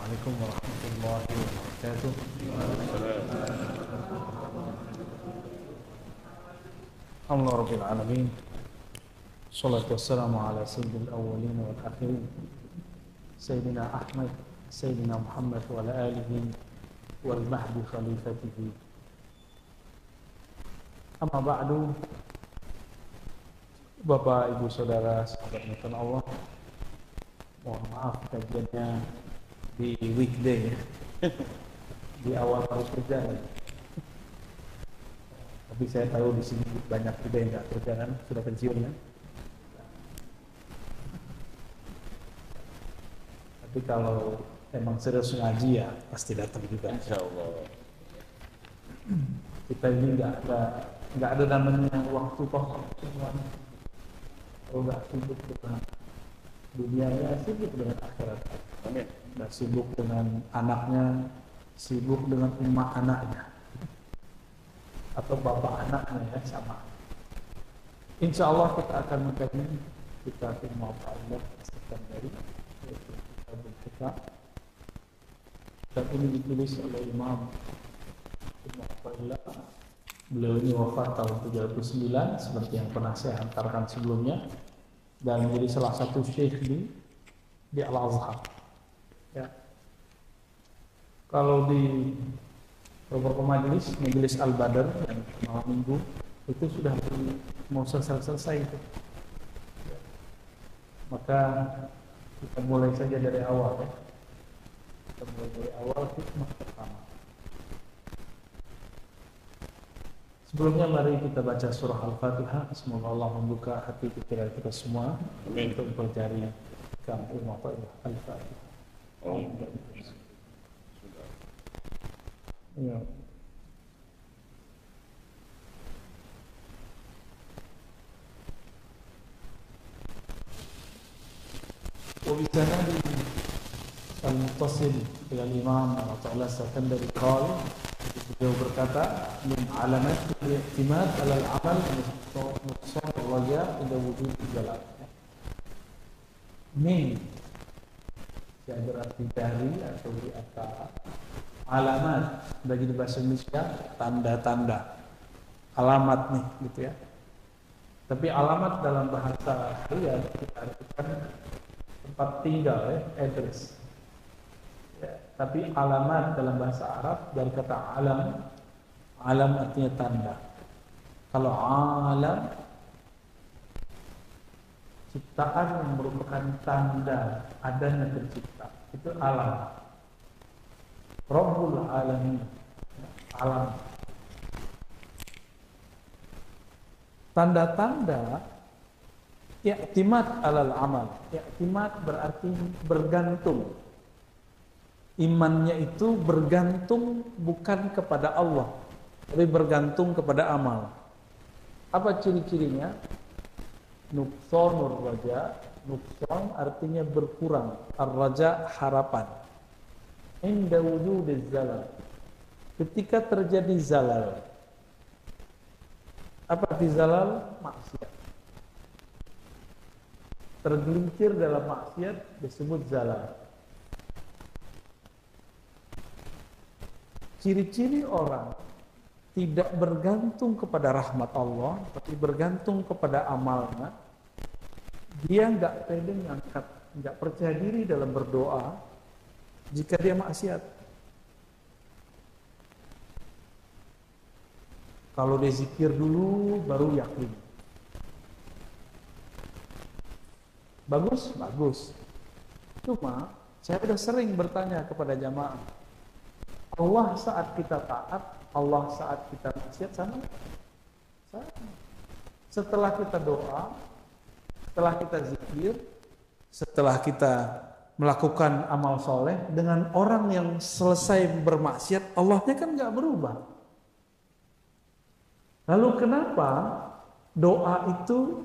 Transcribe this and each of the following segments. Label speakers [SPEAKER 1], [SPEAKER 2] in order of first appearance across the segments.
[SPEAKER 1] Assalamualaikum warahmatullahi wabarakatuh. Alhamdulillah rabbil alamin. Shalatu wassalamu ala sayyidil awwalin wal akhirin. Sayyidina Ahmad, Sayyidina Muhammad wa ala alihi wal mahdi khalifatihi. Amma ba'du. Bapak, Ibu, Saudara, sahabat Nurul Allah. Mohon maaf kajiannya di weekday ya. Di awal harus kerja ya. Tapi saya tahu di sini banyak juga yang nggak kerja kan, sudah pensiun ya. Tapi kalau emang serius ngaji ya pasti datang juga.
[SPEAKER 2] Insya Allah.
[SPEAKER 1] Kita ini nggak ada namanya waktu kosong semuanya. Kalau nggak sibuk dengan dunianya, sibuk dengan akhirat.
[SPEAKER 2] Amin.
[SPEAKER 1] Nggak sibuk dengan anaknya, sibuk dengan emak anaknya atau bapak anaknya ya, sama. Insya Allah kita akan mengkaji kitab Al-Mu'alla dari kitab kita. Dan ini ditulis oleh Imam Ibnu Athaillah. Beliau ini wafat tahun 39 seperti yang pernah saya hantarkan sebelumnya, dan menjadi salah satu syekh di Al-Azhar. Ya. Kalau di beberapa majelis Al-Badr yang malam minggu itu sudah mau selesai itu. Maka kita mulai saja dari awal ya. Kita mulai dari awal hikmah pertama. Sebelumnya mari kita baca surah Al-Fatihah. Semoga Allah membuka hati pikiran kita semua untuk mempelajari ilmu Al-Fatihah. Ya. Wabisana di Al-Muttasil dengan Imam Al-Ta'ala Sakandari Qal, beliau berkata, min alamat al-i'timad ala al-amal nuqsan raja ila wujud jalal. Min yang berarti dari atau di antara, alamat bagi bahasa Indonesia tanda-tanda, alamat nih gitu ya. Tapi alamat dalam bahasa Arab kita artikan tempat tinggal ya, address ya. Tapi alamat dalam bahasa Arab dari kata alam, alam artinya tanda. Kalau alam ciptaan yang merupakan tanda adanya tercipta, itu alam. Rabbul alamin, alam. Tanda-tanda i'timad alal amal. I'timad berarti bergantung. Imannya itu bergantung bukan kepada Allah, tapi bergantung kepada amal. Apa ciri-cirinya? Nuqsanur raja. Nuqsan artinya berkurang. Ar-raja harapan. Inda wujudiz zalal. Ketika terjadi zalal. Apa arti zalal? Maksiat. Tergelincir dalam maksiat disebut zalal. Ciri-ciri orang tidak bergantung kepada rahmat Allah, tapi bergantung kepada amalnya. Dia nggak pede ngangkat, nggak percaya diri dalam berdoa jika dia maksiat. Kalau dia zikir dulu, baru yakin. Bagus, bagus. Cuma saya sudah sering bertanya kepada jamaah, Allah saat kita taat, Allah saat kita maksiat sama? Sama. Setelah kita doa, setelah kita zikir, setelah kita melakukan amal soleh, dengan orang yang selesai bermaksiat, Allahnya kan nggak berubah. Lalu kenapa doa itu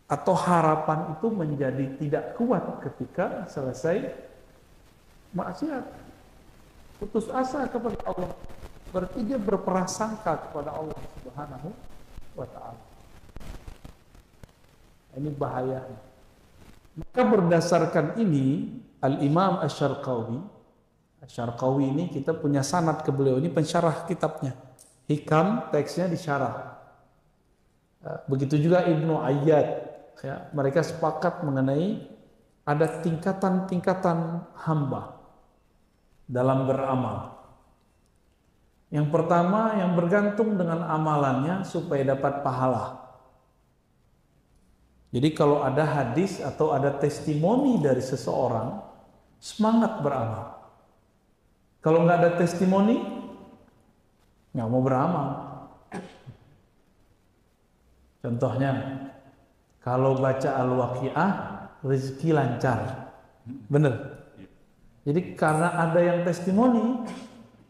[SPEAKER 1] atau harapan itu menjadi tidak kuat ketika selesai maksiat? Putus asa kepada Allah, berarti dia berprasangka kepada Allah Subhanahu wa ta'ala. Ini bahaya. Maka berdasarkan ini, Al-Imam Asy-Syarqawi. Asy-Syarqawi ini kita punya sanad ke beliau, ini pensyarah kitabnya. Hikam teksnya disyarah. Begitu juga Ibnu Ayyad, ya, mereka sepakat mengenai ada tingkatan-tingkatan hamba dalam beramal. Yang pertama yang bergantung dengan amalannya supaya dapat pahala. Jadi kalau ada hadis atau ada testimoni dari seseorang, semangat beramal. Kalau nggak ada testimoni, nggak mau beramal. Contohnya, kalau baca Al-Waqiah, rezeki lancar. Bener. Jadi karena ada yang testimoni,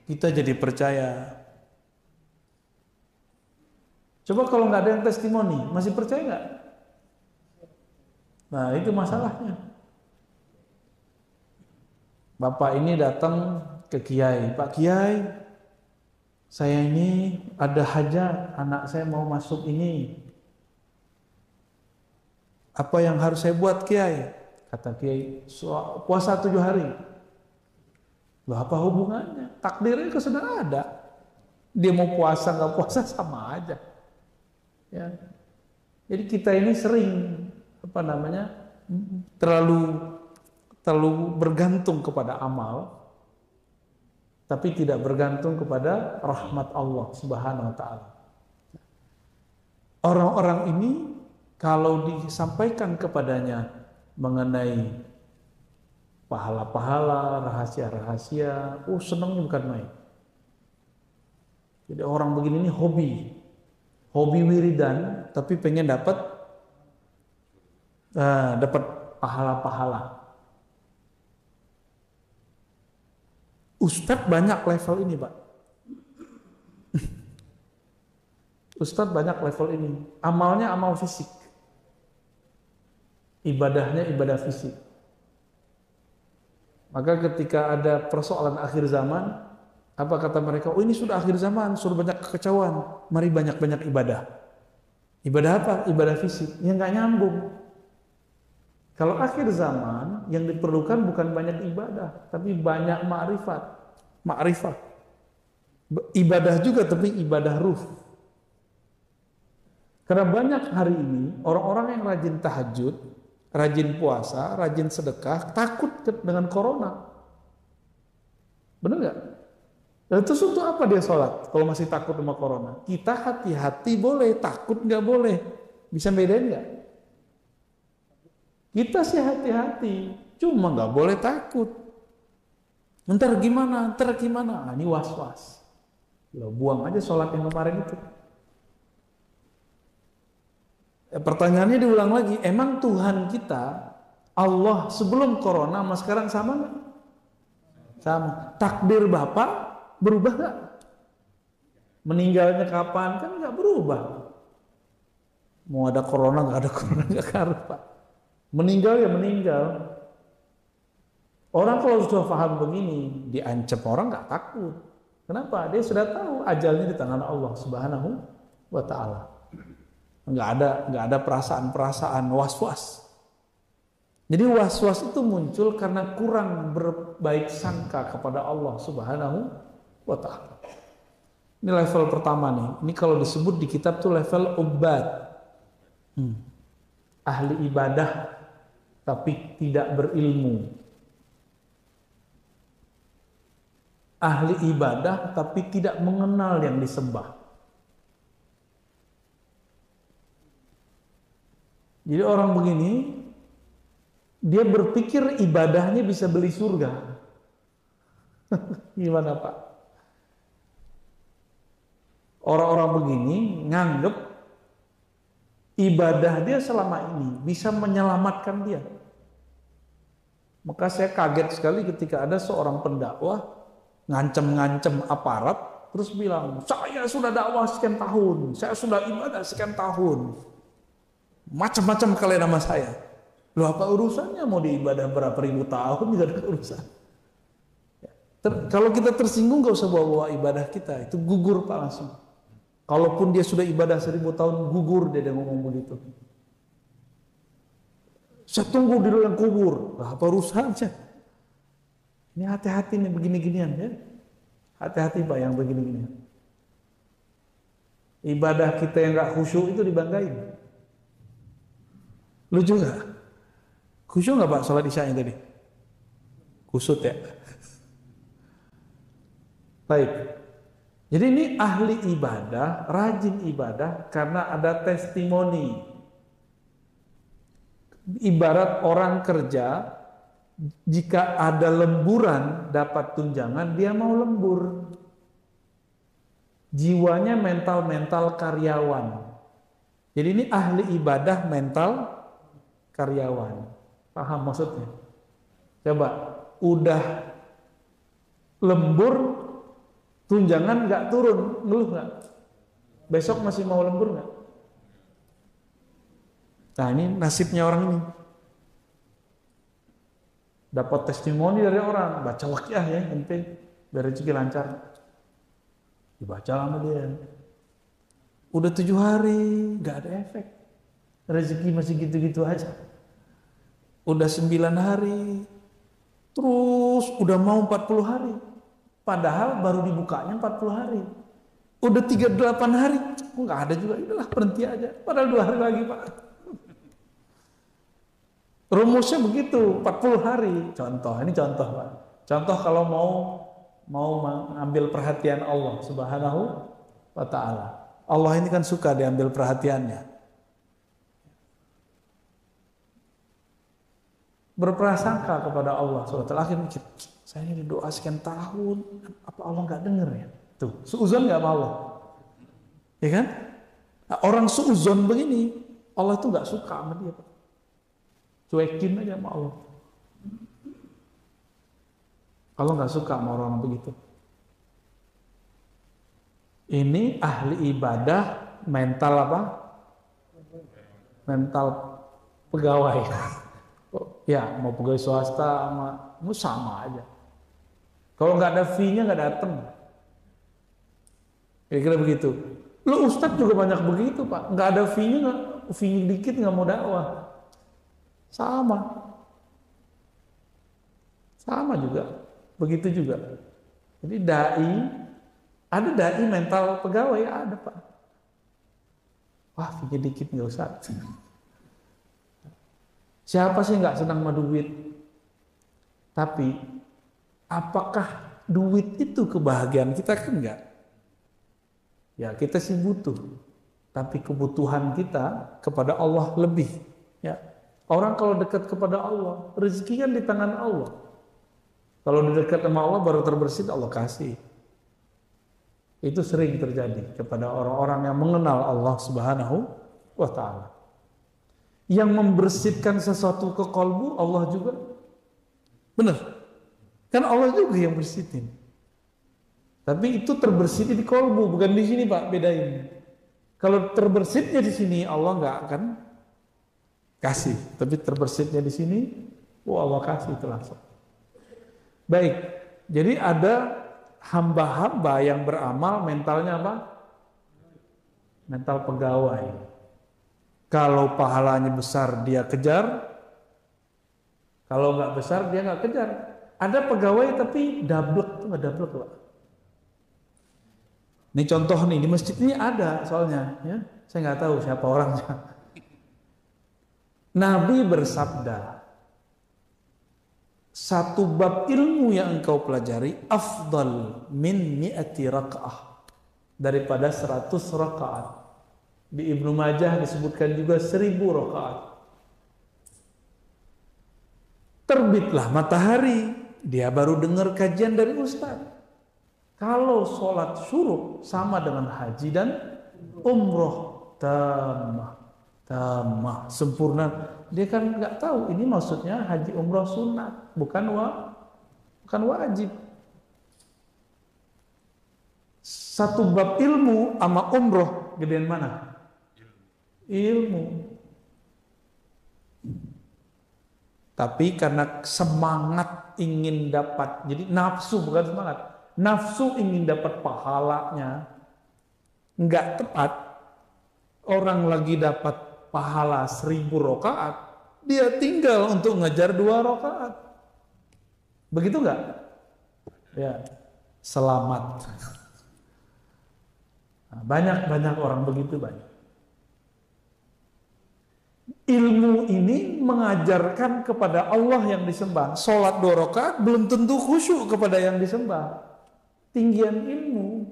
[SPEAKER 1] kita jadi percaya. Coba kalau nggak ada yang testimoni, masih percaya nggak? Nah itu masalahnya. Bapak ini datang ke Kiai, Pak Kiai, saya ini ada hajat, anak saya mau masuk ini. Apa yang harus saya buat Kiai? Kata Kiai, puasa 7 hari. Loh apa hubungannya? Takdirnya kan sudah ada. Dia mau puasa nggak puasa sama aja. Ya. Jadi kita ini sering terlalu bergantung kepada amal, tapi tidak bergantung kepada rahmat Allah Subhanahu wa taala. Orang-orang ini kalau disampaikan kepadanya mengenai pahala-pahala, rahasia-rahasia, senangnya bukan main. Jadi orang begini ini hobi wiridan, tapi pengen dapat pahala-pahala. Ustadz banyak level ini, Pak. Ustadz banyak level ini. Amalnya amal fisik. Ibadahnya ibadah fisik. Maka ketika ada persoalan akhir zaman, apa kata mereka? Oh ini sudah akhir zaman, sudah banyak kekacauan. Mari banyak-banyak ibadah. Ibadah apa? Ibadah fisik. Yang nggak nyambung. Kalau akhir zaman, yang diperlukan bukan banyak ibadah, tapi banyak ma'rifat. Ibadah juga, tapi ibadah ruh. Karena banyak hari ini, orang-orang yang rajin tahajud, rajin puasa, rajin sedekah, takut dengan corona. Benar nggak? Dan terus untuk apa dia sholat kalau masih takut sama corona? Kita hati-hati boleh, takut nggak boleh. Bisa bedain nggak? Kita sih hati-hati, cuma nggak boleh takut. Ntar gimana? Nah, ini was-was. Lo buang aja sholat yang kemarin itu. Pertanyaannya diulang lagi, emang Tuhan kita, Allah sebelum corona sama sekarang sama nggak? Sama. Takdir Bapak berubah nggak? Meninggalnya kapan? Kan nggak berubah. Mau ada corona nggak ada corona nggak ngaruh, Pak. Meninggal ya meninggal. Orang kalau sudah paham begini, diancam orang nggak takut. Kenapa? Dia sudah tahu ajalnya di tangan Allah Subhanahu wa Ta'ala. Nggak ada perasaan-perasaan was-was. Jadi was-was itu muncul karena kurang berbaik sangka kepada Allah Subhanahu wa Ta'ala. Ini level pertama nih. Ini kalau disebut di kitab tuh level ubad. Ahli ibadah tapi tidak berilmu. Ahli ibadah tapi tidak mengenal yang disembah. Jadi orang begini, dia berpikir ibadahnya bisa beli surga. Gimana Pak? Orang-orang begini nganggep ibadah dia selama ini bisa menyelamatkan dia. Maka saya kaget sekali ketika ada seorang pendakwah ngancem-ngancem aparat, terus bilang, saya sudah dakwah sekian tahun, saya sudah ibadah sekian tahun. Macam-macam kalian nama saya. Loh apa urusannya mau diibadah berapa ribu tahun tidak ada urusan. Kalau kita tersinggung gak usah bawa ibadah kita, itu gugur Pak langsung. Kalaupun dia sudah ibadah 1000 tahun, gugur dia ngomong begitu. Saya tunggu di dalam kubur. Lah apa urusannya? Ini hati-hati nih begini-ginian ya. Hati-hati Pak yang begini-ginian. Ibadah kita yang gak khusyuk itu dibanggain. Lucu gak? Khusyuk gak Pak sholat isya tadi? Kusut ya. Baik. Jadi ini ahli ibadah, rajin ibadah karena ada testimoni. Ibarat orang kerja, jika ada lemburan dapat tunjangan, dia mau lembur. Jiwanya mental karyawan. Jadi ini ahli ibadah mental karyawan. Paham maksudnya? Coba, udah lembur, tunjangan nggak turun, ngeluh nggak? Besok masih mau lembur nggak? Nah ini nasibnya orang ini. Dapat testimoni dari orang, baca waqiah ya, penting biar rezeki lancar. Dibaca sama dia. Udah 7 hari, nggak ada efek. Rezeki masih gitu-gitu aja. Udah 9 hari, terus udah mau 40 hari. Padahal baru dibukanya 40 hari. Udah 38 hari, nggak ada juga. Udahlah berhenti aja. Padahal 2 hari lagi Pak. Rumusnya begitu, 40 hari. Contoh, ini contoh Pak. Contoh kalau mau mengambil perhatian Allah Subhanahu wa ta'ala. Allah ini kan suka diambil perhatiannya. Berprasangka kepada Allah SWT. Akhirnya mikir, saya ini doa sekian tahun, apa Allah nggak denger ya? Tuh, suuzon nggak sama Allah? Ya kan? Nah, orang suuzon begini, Allah tuh nggak suka sama dia Pak. Cuekin aja sama Allah. Allah nggak suka sama orang begitu. Ini ahli ibadah mental apa? Mental pegawai. Ya mau pegawai swasta sama aja. Kalau nggak ada fee-nya nggak datang. Kira-kira begitu. Lu ustadz juga banyak begitu Pak. Nggak ada fee-nya, fee dikit nggak mau dakwah. Sama juga, begitu juga. Jadi ada dai mental pegawai, ada Pak. Wah, fee dikit nggak usah. Siapa sih nggak senang sama duit? Tapi apakah duit itu kebahagiaan kita? Kan enggak. Ya kita sih butuh, tapi kebutuhan kita kepada Allah lebih. Ya. Orang kalau dekat kepada Allah, rezeki kan di tangan Allah. Kalau dekat sama Allah baru terbersih, Allah kasih. Itu sering terjadi kepada orang-orang yang mengenal Allah Subhanahu wa ta'ala. Yang membersihkan sesuatu ke kalbu, Allah juga. Benar? Kan Allah juga yang bersihin. Tapi itu terbersih di kalbu, bukan di sini Pak, bedain. Kalau terbersihnya di sini, Allah nggak akan kasih, tapi terbersihnya di sini, Allah kasih itu langsung. Baik, jadi ada hamba-hamba yang beramal mentalnya apa? Mental pegawai. Kalau pahalanya besar dia kejar, kalau nggak besar dia nggak kejar. Ada pegawai tapi dablek tuh nggak dablek Pak. Ini contoh nih di masjid ini ada soalnya, ya. Saya nggak tahu siapa orangnya. Nabi bersabda, satu bab ilmu yang engkau pelajari afdal min mi'ati raka'ah, daripada 100 rakaat. Di Ibnu Majah disebutkan juga 1000 rakaat. Terbitlah matahari, dia baru dengar kajian dari ustaz. Kalau sholat syuruk sama dengan haji dan umroh tamah sempurna. Dia kan nggak tahu ini maksudnya haji umroh sunat, bukan wajib. Satu bab ilmu sama umroh gedean mana? Ilmu. Tapi karena semangat ingin dapat, jadi nafsu bukan semangat, nafsu ingin dapat pahalanya, nggak tepat. Orang lagi dapat pahala 1000 rakaat, dia tinggal untuk ngejar 2 rakaat. Begitu nggak? ya selamat. Nah, banyak orang begitu banyak. Ilmu ini mengajarkan kepada Allah yang disembah. Sholat 2 rakaat belum tentu khusyuk kepada yang disembah. Tinggian ilmu.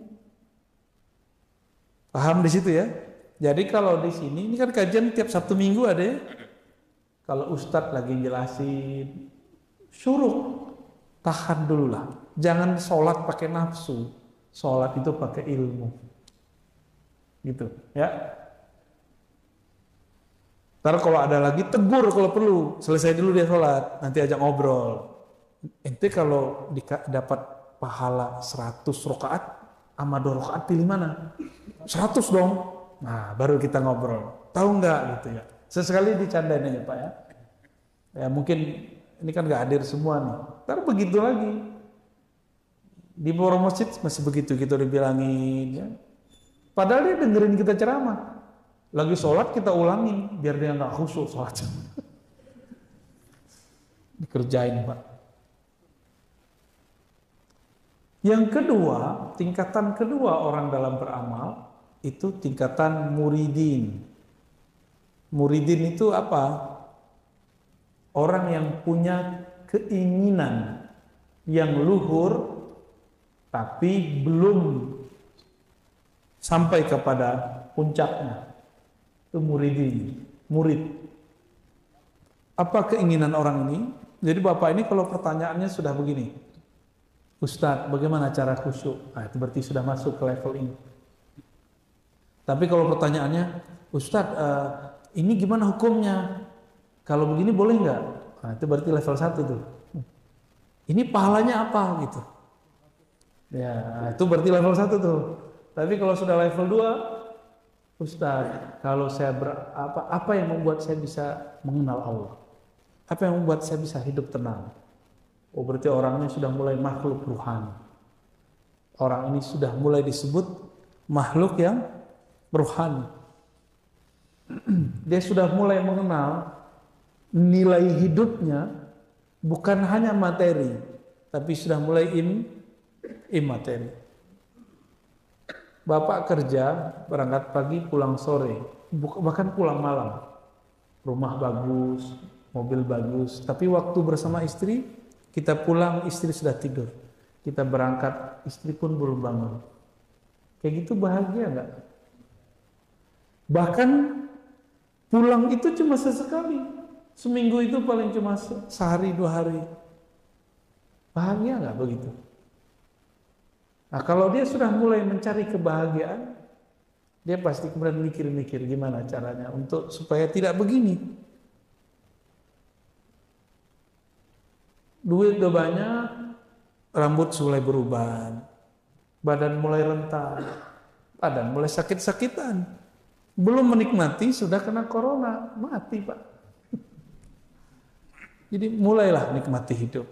[SPEAKER 1] Paham di situ ya? Jadi kalau di sini, ini kan kajian tiap Sabtu Minggu ada ya. Kalau Ustadz lagi jelasin, suruh tahan dulu lah. Jangan sholat pakai nafsu. Sholat itu pakai ilmu. Gitu ya. Ntar kalau ada lagi tegur kalau perlu, selesai dulu dia sholat, nanti ajak ngobrol. Ente kalau dapat pahala 100 rakaat sama 2 rakaat pilih mana? 100 dong. Nah baru kita ngobrol. Tahu nggak gitu ya? Sesekali dicandain aja Pak ya. Ya mungkin ini kan nggak hadir semua nih. Ntar begitu lagi. Di beberapa masjid masih begitu kita dibilangin ya. Padahal dia dengerin kita ceramah. Lagi sholat kita ulangin biar dia nggak khusyuk sholat. Dikerjain Pak. Yang kedua, tingkatan kedua orang dalam beramal itu tingkatan muridin. Muridin itu apa? Orang yang punya keinginan yang luhur tapi belum sampai kepada puncaknya. Itu muridin, murid. Apa keinginan orang ini? Jadi Bapak ini kalau pertanyaannya sudah begini, Ustadz, bagaimana cara khusyuk? Nah, itu berarti sudah masuk ke level ini. Tapi kalau pertanyaannya, Ustadz, ini gimana hukumnya? Kalau begini boleh nggak? Nah, itu berarti level 1 tuh. Ini pahalanya apa gitu? Ya, itu berarti level 1 tuh. Tapi kalau sudah level 2, Ustaz, kalau saya apa yang membuat saya bisa mengenal Allah? Apa yang membuat saya bisa hidup tenang? Oh, berarti orangnya sudah mulai makhluk ruhani. Orang ini sudah mulai disebut makhluk yang ruhani. Dia sudah mulai mengenal nilai hidupnya bukan hanya materi, tapi sudah mulai imateri. Bapak kerja, berangkat pagi, pulang sore, bahkan pulang malam. Rumah bagus, mobil bagus, tapi waktu bersama istri, kita pulang, istri sudah tidur. Kita berangkat, istri pun belum bangun. Kayak gitu bahagia nggak? Bahkan pulang itu cuma sesekali. Seminggu itu paling cuma sehari 2 hari. Bahagia nggak begitu? Nah kalau dia sudah mulai mencari kebahagiaan, dia pasti kemudian mikir-mikir gimana caranya untuk supaya tidak begini. Duit udah banyak, rambut mulai beruban, badan mulai rentan, badan mulai sakit-sakitan. Belum menikmati sudah kena corona, mati Pak. Jadi mulailah nikmati hidup.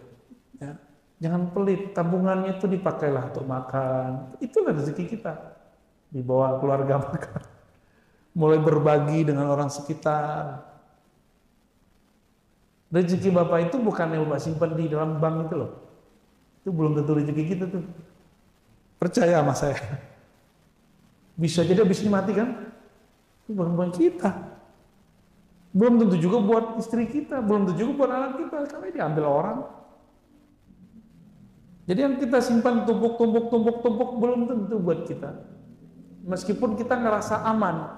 [SPEAKER 1] Ya. Jangan pelit, tabungannya itu dipakailah untuk makan. Itulah rezeki kita. Dibawa keluarga makan. Mulai berbagi dengan orang sekitar. Rezeki Bapak itu bukan yang Bapak simpan di dalam bank itu loh. Itu belum tentu rezeki kita tuh. Percaya sama saya. Bisa jadi habis ini mati kan? Itu bukan kita. Belum tentu juga buat istri kita, belum tentu juga buat anak kita, karena diambil orang. Jadi yang kita simpan tumpuk belum tentu buat kita. Meskipun kita ngerasa aman.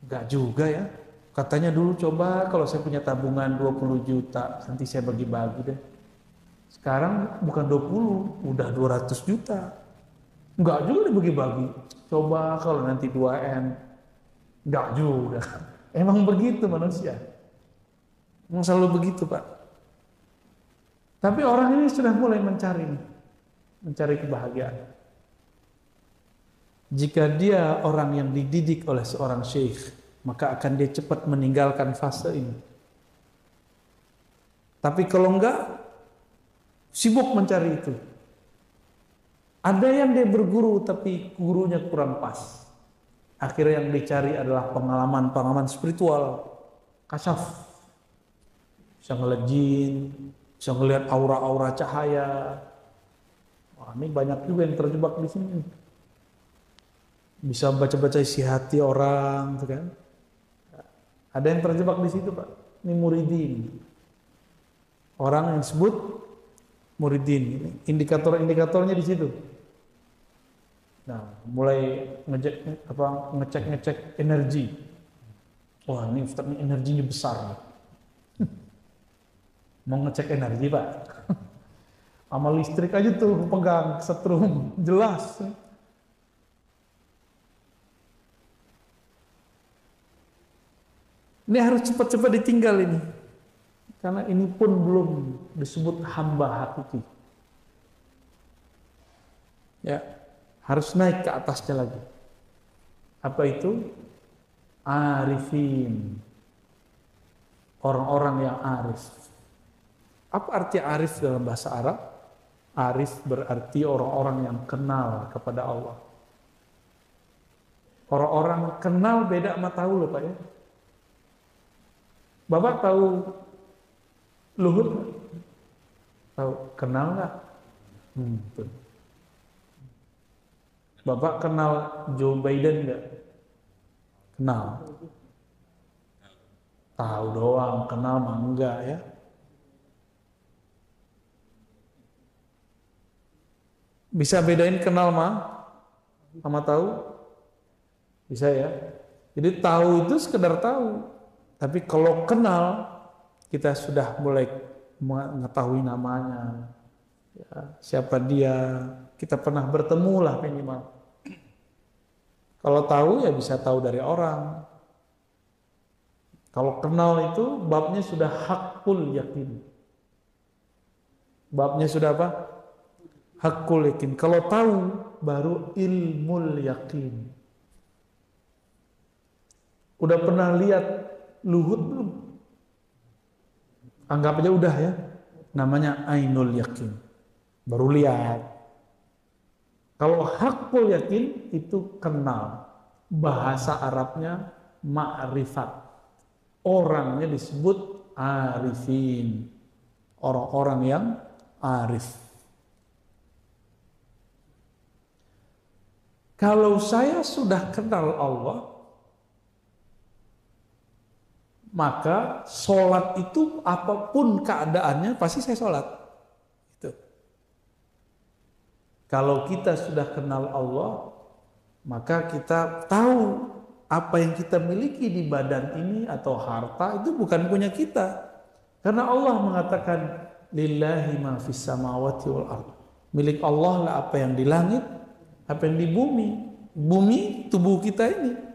[SPEAKER 1] Enggak juga ya. Katanya dulu coba kalau saya punya tabungan 20 juta, nanti saya bagi-bagi deh. Sekarang bukan 20, udah 200 juta. Enggak juga dibagi-bagi. Coba kalau nanti 2M. Enggak juga. Emang begitu manusia. Emang selalu begitu Pak. Tapi orang ini sudah mulai mencari kebahagiaan. Jika dia orang yang dididik oleh seorang syekh, maka akan dia cepat meninggalkan fase ini. Tapi kalau enggak, sibuk mencari itu. Ada yang dia berguru tapi gurunya kurang pas. Akhirnya yang dicari adalah pengalaman spiritual, kasyaf. Bisa ngeliat jin, bisa ngelihat aura-aura cahaya. Wah, ini banyak juga yang terjebak di sini. Bisa baca-baca isi hati orang, gitu kan? Ada yang terjebak di situ, Pak. Ini muridin. Orang yang disebut muridin. Indikator-indikatornya di situ. Nah, mulai ngecek energi. Wah, ini Ustaz ini energinya besar. Mau ngecek energi, Pak. Sama listrik aja tuh pegang setrum, jelas. Ini harus cepat-cepat ditinggal ini. Karena ini pun belum disebut hamba hakiki. Ya, harus naik ke atasnya lagi. Apa itu? Arifin. Orang-orang yang arif. Apa arti arif dalam bahasa Arab? Arif berarti orang-orang yang kenal kepada Allah. Orang-orang kenal beda sama tahu loh Pak ya. Bapak tahu Luhut? Tahu? Kenal nggak? Betul. Bapak kenal Joe Biden nggak? Kenal. Tahu doang, kenal mah enggak ya. Bisa bedain kenal mah sama tahu? Bisa ya. Jadi tahu itu sekedar tahu. Tapi kalau kenal, kita sudah mulai mengetahui namanya. Ya, siapa dia, kita pernah bertemu lah minimal. Kalau tahu ya bisa tahu dari orang. Kalau kenal itu babnya sudah hakul yakin. Babnya sudah apa? Hakul yakin. Kalau tahu baru ilmul yakin. Udah pernah lihat Luhut belum? Anggap aja udah ya. Namanya ainul yakin. Baru lihat. Kalau hakul yakin itu kenal. Bahasa Arabnya ma'rifat. Orangnya disebut arifin. Orang-orang yang arif. Kalau saya sudah kenal Allah, maka sholat itu apapun keadaannya pasti saya sholat. Itu. Kalau kita sudah kenal Allah, maka kita tahu apa yang kita miliki di badan ini atau harta itu bukan punya kita. Karena Allah mengatakan lillahi ma fis samawati wal ardh. Milik Allah lah apa yang di langit, apa yang di bumi. Bumi tubuh kita ini.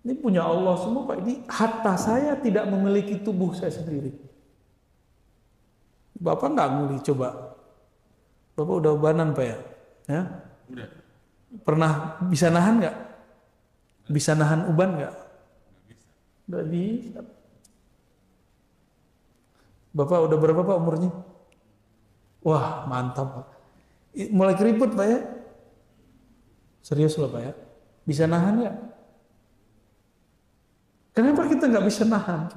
[SPEAKER 1] Ini punya Allah semua Pak. Ini harta saya tidak memiliki tubuh saya sendiri. Bapak nggak nguli coba. Bapak udah ubanan Pak ya? Ya? Udah. Pernah bisa nahan nggak? Bisa nahan uban nggak? Nggak bisa. Bapak udah berapa Pak umurnya? Wah mantap Pak. Mulai keriput Pak ya? Serius loh Pak ya? Bisa nahan nggak? Kenapa kita nggak bisa nahan?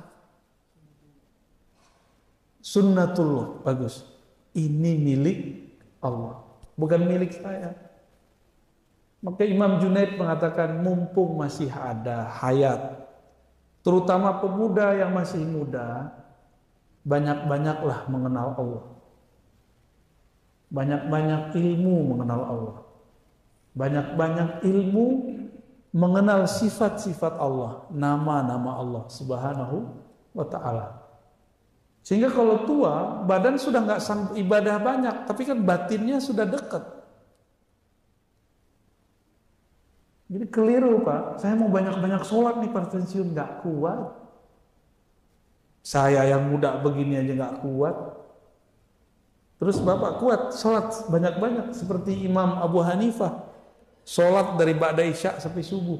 [SPEAKER 1] Sunnatullah, bagus. Ini milik Allah, bukan milik saya. Maka Imam Junaid mengatakan mumpung masih ada hayat, terutama pemuda yang masih muda, banyak-banyaklah mengenal Allah. Banyak-banyak ilmu mengenal Allah. Banyak-banyak ilmu mengenal sifat-sifat Allah, nama-nama Allah Subhanahu wa ta'ala. Sehingga kalau tua, badan sudah nggak sanggup ibadah banyak, tapi kan batinnya sudah dekat. Jadi keliru Pak, saya mau banyak-banyak sholat nih pas pensiun, nggak kuat. Saya yang muda begini aja nggak kuat. Terus Bapak kuat sholat banyak-banyak seperti Imam Abu Hanifah. Sholat dari ba'da isya sampai subuh.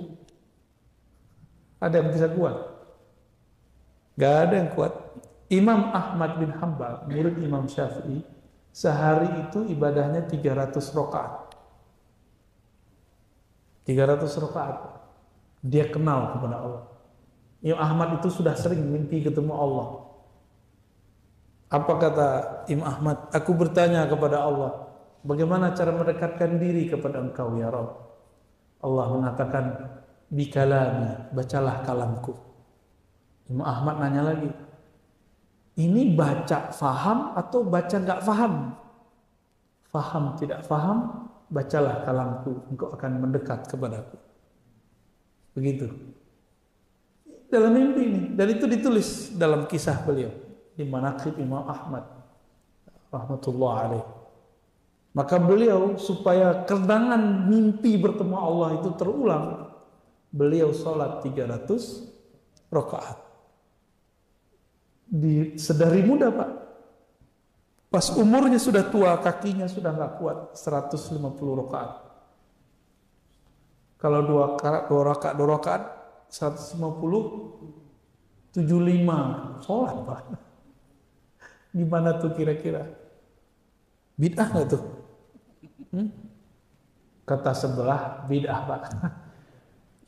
[SPEAKER 1] Ada yang bisa kuat? Gak ada yang kuat. Imam Ahmad bin Hanbal, murid Imam Syafi'i, sehari itu ibadahnya 300 rakaat. 300 rakaat. Dia kenal kepada Allah. Imam Ahmad itu sudah sering mimpi ketemu Allah. Apa kata Imam Ahmad? Aku bertanya kepada Allah, bagaimana cara mendekatkan diri kepada Engkau ya Rabb? Allah mengatakan, bikalami, bacalah kalamku. Imam Ahmad nanya lagi, ini baca faham atau baca nggak faham? Faham tidak faham, bacalah kalamku, engkau akan mendekat kepadaku. Begitu. Dalam mimpi ini, dan itu ditulis dalam kisah beliau di Manaqib Imam Ahmad rahmatullah alaih. Maka beliau supaya kenangan mimpi bertemu Allah itu terulang, beliau sholat 300 rakaat. Sedari muda Pak. Pas umurnya sudah tua, kakinya sudah nggak kuat, 150 rakaat. Kalau dua rakaat 150, 75 sholat Pak. Gimana tuh kira-kira? Bid'ah nggak tuh? Kata sebelah bid'ah Pak.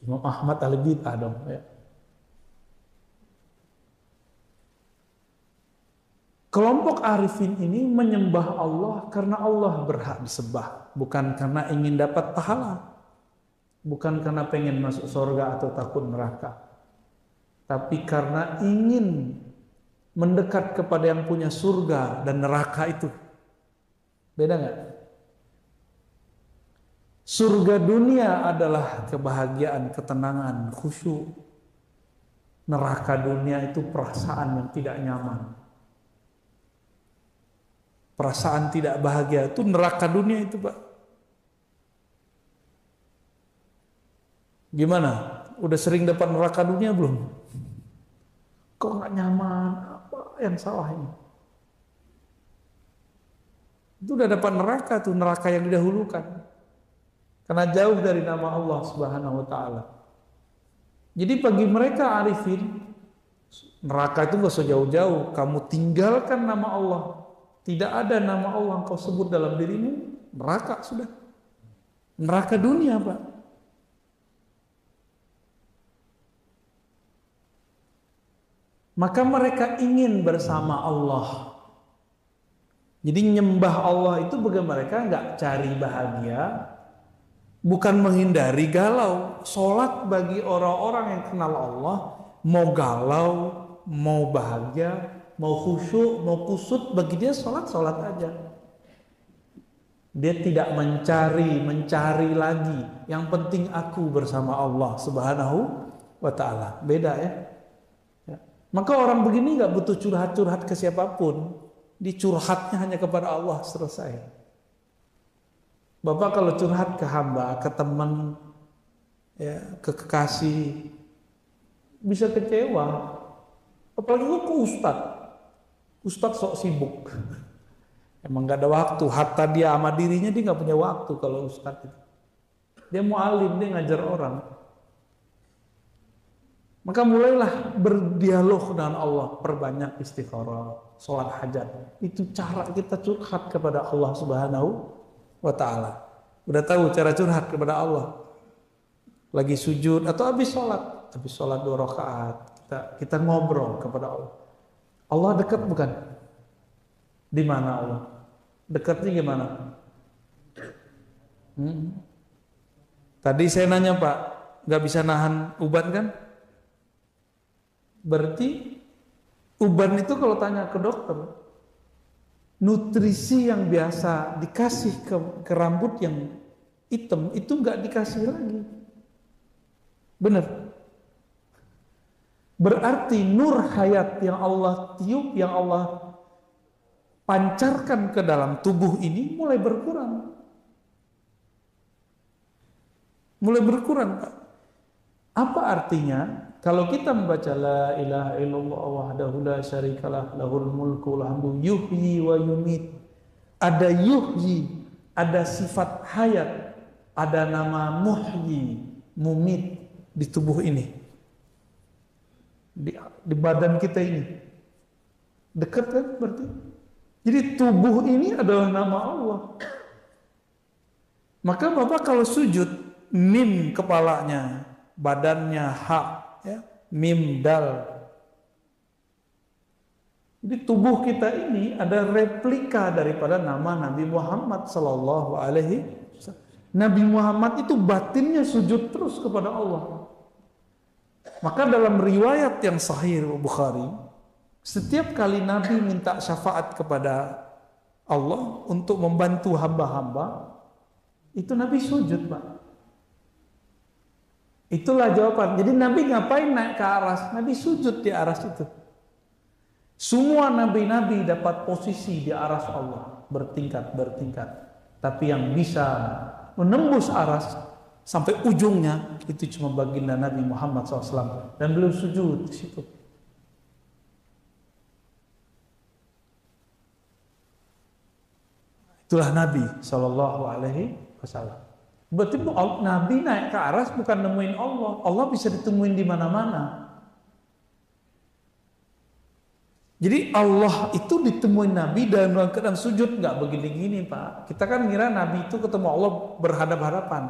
[SPEAKER 1] Imam Ahmad ahli bid'ah dong ya. Kelompok arifin ini menyembah Allah karena Allah berhak disembah, bukan karena ingin dapat pahala, bukan karena pengen masuk surga atau takut neraka, tapi karena ingin mendekat kepada yang punya surga dan neraka itu. Beda nggak? Surga dunia adalah kebahagiaan, ketenangan, khusyuk. Neraka dunia itu perasaan yang tidak nyaman. Perasaan tidak bahagia itu neraka dunia itu Pak. Gimana? Udah sering dapat neraka dunia belum? Kok nggak nyaman? Apa yang salah ini? Itu udah dapat neraka tuh, neraka yang didahulukan. Karena jauh dari nama Allah Subhanahu wa taala. Jadi bagi mereka arifin, neraka itu nggak usah jauh-jauh, kamu tinggalkan nama Allah. Tidak ada nama Allah yang kau sebut dalam dirimu, neraka sudah. Neraka dunia Pak. Maka mereka ingin bersama Allah. Jadi nyembah Allah itu bagi mereka nggak cari bahagia, bukan menghindari galau. Sholat bagi orang-orang yang kenal Allah, mau galau, mau bahagia, mau khusyuk, mau kusut, bagi dia sholat aja. Dia tidak mencari lagi. Yang penting aku bersama Allah Subhanahu wa ta'ala. Beda ya. Maka orang begini nggak butuh curhat-curhat ke siapapun. Dicurhatnya hanya kepada Allah, selesai. Bapak kalau curhat ke hamba, ke teman, ya, ke kekasih, bisa kecewa. Apalagi ke ustadz. Ustadz sok sibuk, emang gak ada waktu. Hatta dia sama dirinya dia gak punya waktu kalau ustadz itu. Dia mu'alim, dia ngajar orang. Maka mulailah berdialog dengan Allah, perbanyak istikharah, sholat hajat. Itu cara kita curhat kepada Allah Subhanahu wa ta'ala. Udah tahu cara curhat kepada Allah? Lagi sujud atau habis sholat 2 rakaat, kita ngobrol kepada Allah. Allah dekat bukan? Di mana Allah? Dekatnya gimana? Tadi saya nanya Pak, nggak bisa nahan uban kan? Berarti uban itu kalau tanya ke dokter, nutrisi yang biasa dikasih ke rambut yang hitam itu nggak dikasih lagi. Benar? Berarti nur hayat yang Allah tiup, yang Allah pancarkan ke dalam tubuh ini mulai berkurang. Mulai berkurang Pak. Apa artinya? Kalau kita membaca la ilaha illallah wahdahu la syarikalah lahul mulku lahul yuhyi wa yumit. Ada yuhyi, ada sifat hayat, ada nama muhyi, mumit di tubuh ini. Di badan kita ini dekat kan berarti. Jadi tubuh ini adalah nama Allah. Maka Bapak kalau sujud, mim kepalanya, badannya ha, ya, mim dal. Jadi tubuh kita ini ada replika daripada nama Nabi Muhammad Sallallahu Alaihi Wasallam. Nabi Muhammad itu batinnya sujud terus kepada Allah. Maka dalam riwayat yang sahih Bukhari, setiap kali Nabi minta syafaat kepada Allah untuk membantu hamba-hamba, itu Nabi sujud, Pak. Itulah jawaban. Jadi Nabi ngapain naik ke aras? Nabi sujud di aras itu. Semua nabi-nabi dapat posisi di aras Allah, bertingkat-bertingkat. Tapi yang bisa menembus aras sampai ujungnya itu cuma baginda Nabi Muhammad SAW, dan beliau sujud di situ. Itulah Nabi Shallallahu Alaihi Wasallam. Berarti Nabi naik ke aras bukan nemuin Allah. Allah bisa ditemuin di mana-mana. Jadi Allah itu ditemuin Nabi dalam keadaan sujud, nggak begini-gini, Pak. Kita kan ngira Nabi itu ketemu Allah berhadap-hadapan.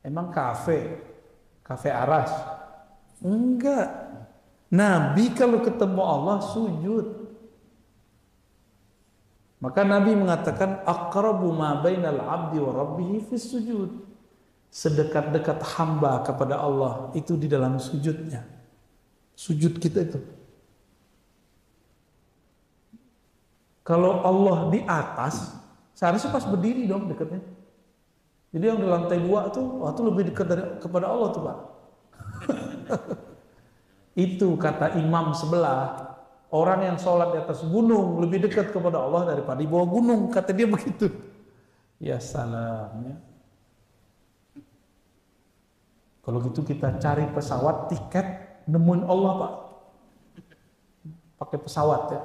[SPEAKER 1] Emang kafe aras? Enggak. Nabi kalau ketemu Allah sujud. Maka Nabi mengatakan aqrabu ma bainal abdi wa rabbih fis sujud. Sedekat-dekat hamba kepada Allah itu di dalam sujudnya. Sujud kita itu. Kalau Allah di atas, seharusnya pas berdiri dong dekatnya. Jadi yang di lantai 2 tuh, itu lebih dekat kepada Allah tuh, Pak. Itu kata imam sebelah. Orang yang sholat di atas gunung lebih dekat kepada Allah daripada di bawah gunung, kata dia begitu. Ya salam ya. Kalau gitu kita cari pesawat tiket nemuin Allah, Pak. Pakai pesawat ya.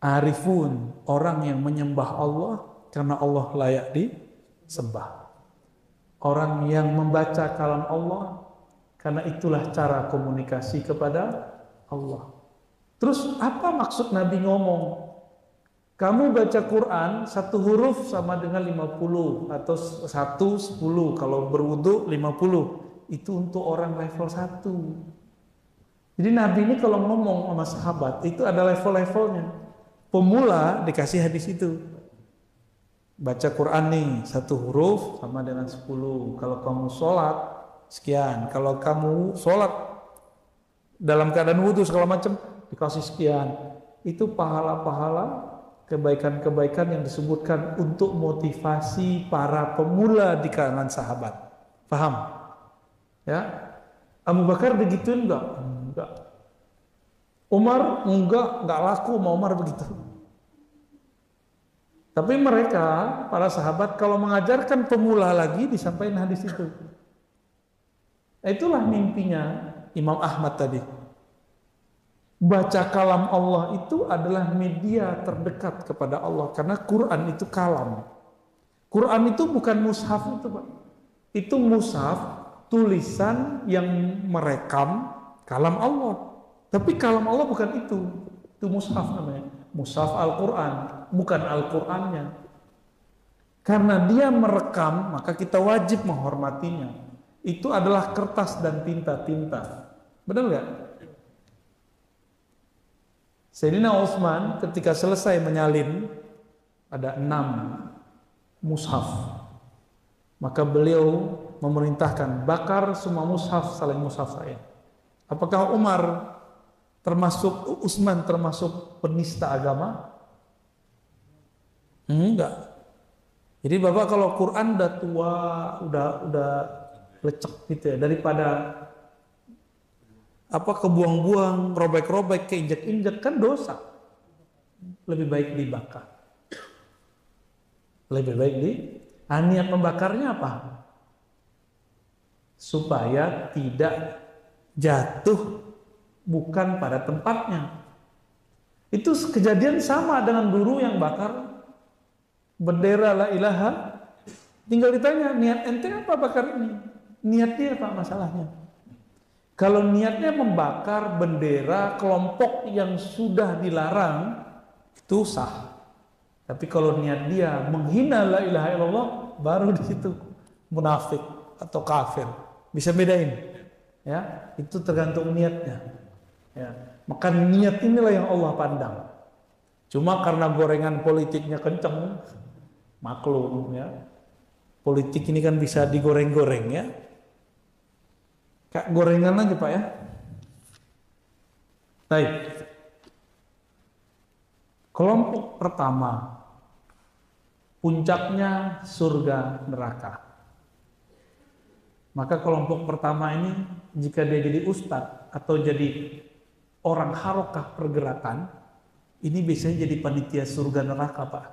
[SPEAKER 1] Arifun, orang yang menyembah Allah karena Allah layak disembah. Orang yang membaca kalam Allah karena itulah cara komunikasi kepada Allah. Terus apa maksud Nabi ngomong? Kamu baca Quran satu huruf sama dengan 50 atau 1 10, kalau berwudu 50. Itu untuk orang level 1. Jadi Nabi ini kalau ngomong sama sahabat itu ada level-levelnya. Pemula dikasih hadis itu. Baca Quran nih, 1 huruf sama dengan 10. Kalau kamu sholat, sekian. Kalau kamu sholat dalam keadaan wudhu segala macam, dikasih sekian. Itu pahala-pahala, kebaikan-kebaikan yang disebutkan untuk motivasi para pemula di kalangan sahabat. Paham? Ya? Abu Bakar begituin enggak? Enggak. Umar enggak laku sama Umar begitu. Tapi mereka, para sahabat, kalau mengajarkan pemula lagi, disampaikan hadis itu. Itulah mimpinya Imam Ahmad tadi. Baca kalam Allah itu adalah media terdekat kepada Allah. Karena Quran itu kalam. Quran itu bukan mushaf itu, Pak. Itu mushaf, tulisan yang merekam kalam Allah. Tapi kalam Allah bukan itu. Itu mushaf namanya. Mushaf Al-Quran, bukan Al-Qurannya. Karena dia merekam, maka kita wajib menghormatinya. Itu adalah kertas dan tinta-tinta. Benar nggak? Sayyidina Utsman ketika selesai menyalin, ada 6 mushaf. Maka beliau memerintahkan, bakar semua mushaf selain mushaf saya. Apakah Umar termasuk, Utsman termasuk penista agama? Enggak. Jadi Bapak kalau Quran udah tua, udah lecek gitu ya, daripada kebuang-buang, robek-robek, keinjek-injek, kan dosa. Lebih baik dibakar. Lebih baik niat membakarnya apa? Supaya tidak jatuh bukan pada tempatnya. Itu kejadian sama dengan guru yang bakar bendera la ilaha. Tinggal ditanya, niat ente apa bakar ini? Niat dia apa masalahnya? Kalau niatnya membakar bendera kelompok yang sudah dilarang, itu sah. Tapi kalau niat dia menghina la ilaha illallah, baru di situ munafik. atau kafir. Bisa bedain. Ya, itu tergantung niatnya. Ya, maka niat inilah yang Allah pandang. Cuma karena gorengan politiknya kenceng, maklum ya. Politik ini kan bisa digoreng-goreng ya. Kayak gorengan aja Pak ya. Baik. Kelompok pertama, puncaknya surga neraka. Maka kelompok pertama ini jika dia jadi ustadz atau jadi orang harokah pergerakan, ini biasanya jadi panitia surga neraka Pak.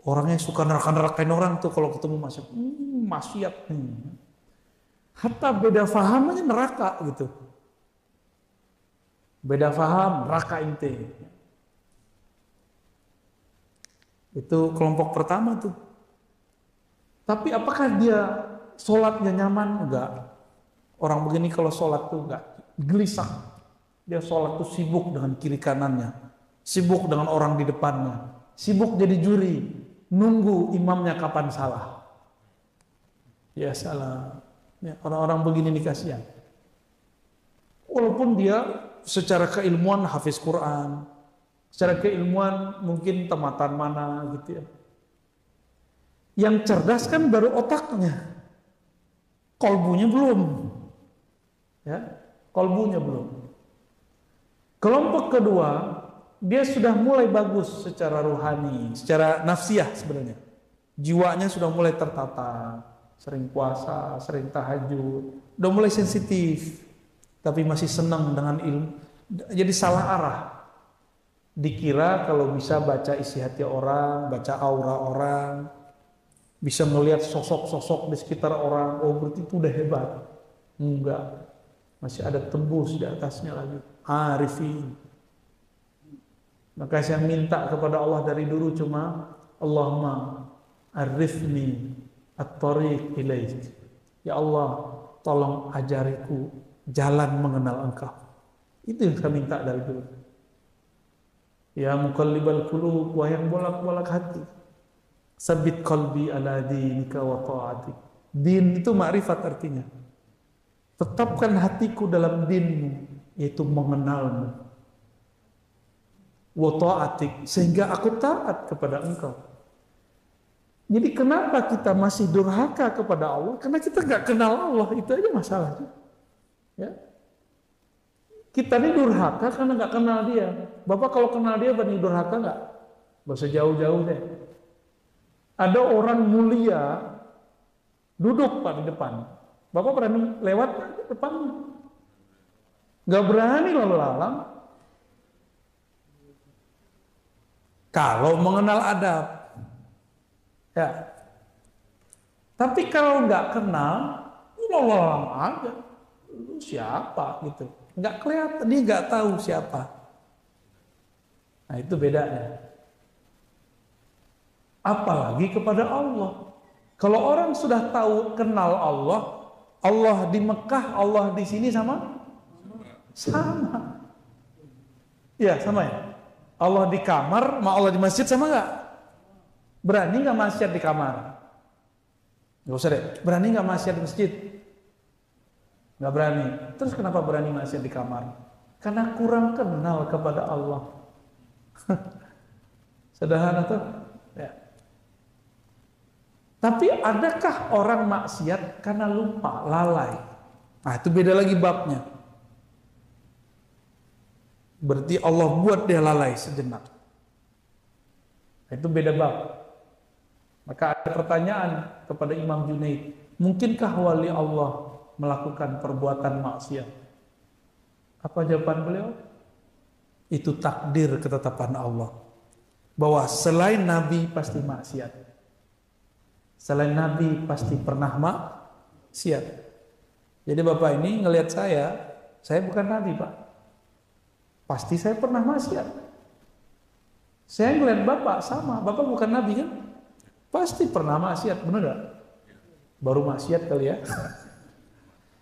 [SPEAKER 1] Orangnya suka neraka-nerakain orang tuh kalau ketemu masuk, maksiat. Hatta beda faham aja neraka gitu. Beda faham, neraka inti. Itu kelompok pertama tuh. Tapi apakah dia sholatnya nyaman? Enggak. Orang begini kalau sholat tuh enggak, gelisah. Dia sholat tuh sibuk dengan kiri kanannya, sibuk dengan orang di depannya, sibuk jadi juri, nunggu imamnya kapan salah. Ya salah. Ya, orang-orang begini nih kasihan. Walaupun dia secara keilmuan hafiz Quran, secara keilmuan mungkin tamatan mana gitu ya. Yang cerdas kan baru otaknya, kolbunya belum. Ya, kolbunya belum. Kelompok kedua, dia sudah mulai bagus secara rohani, secara nafsiyah sebenarnya. Jiwanya sudah mulai tertata, sering puasa, sering tahajud, udah mulai sensitif, tapi masih senang dengan ilmu. Jadi salah arah. Dikira kalau bisa baca isi hati orang, baca aura orang, bisa melihat sosok-sosok di sekitar orang, oh berarti itu udah hebat. Enggak, masih ada tembus di atasnya lagi. Arifin. Maka saya minta kepada Allah dari dulu cuma Allahumma arifni at-tariq ilaik. Ya Allah, tolong ajariku jalan mengenal Engkau. Itu yang saya minta dari dulu. Ya muqallibal qulub, wahai yang bolak-balik hati, sabit qalbi ala dinika wa ta'atik. Din itu ma'rifat artinya. Tetapkan hatiku dalam dinmu, yaitu mengenalmu. Wa ta'atik, sehingga aku taat kepada Engkau. Jadi kenapa kita masih durhaka kepada Allah? Karena kita nggak kenal Allah, itu aja masalahnya. Ya. Kita ini durhaka karena nggak kenal Dia. Bapak kalau kenal Dia berani durhaka nggak? Gak usah jauh-jauh deh. Ada orang mulia duduk Pak di depan. Bapak berani lewat ke depannya? Nggak berani lalu lalang. Kalau mengenal adab, ya. Tapi kalau nggak kenal, lalang aja. Lu siapa gitu? Nggak kelihatan, dia nggak tahu siapa. Nah itu bedanya. Apalagi kepada Allah. Kalau orang sudah tahu kenal Allah, Allah di Mekah, Allah di sini sama? Sama. Ya sama ya. Allah di kamar, sama Allah di masjid sama nggak? Berani nggak maksiat di kamar? Nggak usah deh. Berani nggak maksiat di masjid? Nggak berani. Terus kenapa berani maksiat di kamar? Karena kurang kenal kepada Allah. Sederhana tuh. Ya. Tapi adakah orang maksiat karena lupa, lalai? Nah itu beda lagi babnya. Berarti Allah buat dia lalai sejenak. Nah, itu beda bab. Maka ada pertanyaan kepada Imam Junaid, mungkinkah wali Allah melakukan perbuatan maksiat? Apa jawaban beliau? Itu takdir ketetapan Allah. Bahwa selain Nabi pasti maksiat. Selain Nabi pasti pernah maksiat. Jadi Bapak ini ngelihat saya bukan Nabi Pak. Pasti saya pernah maksiat. Saya ngelihat Bapak sama, Bapak bukan Nabi kan? Pasti pernah maksiat, benar gak? Baru maksiat kali ya.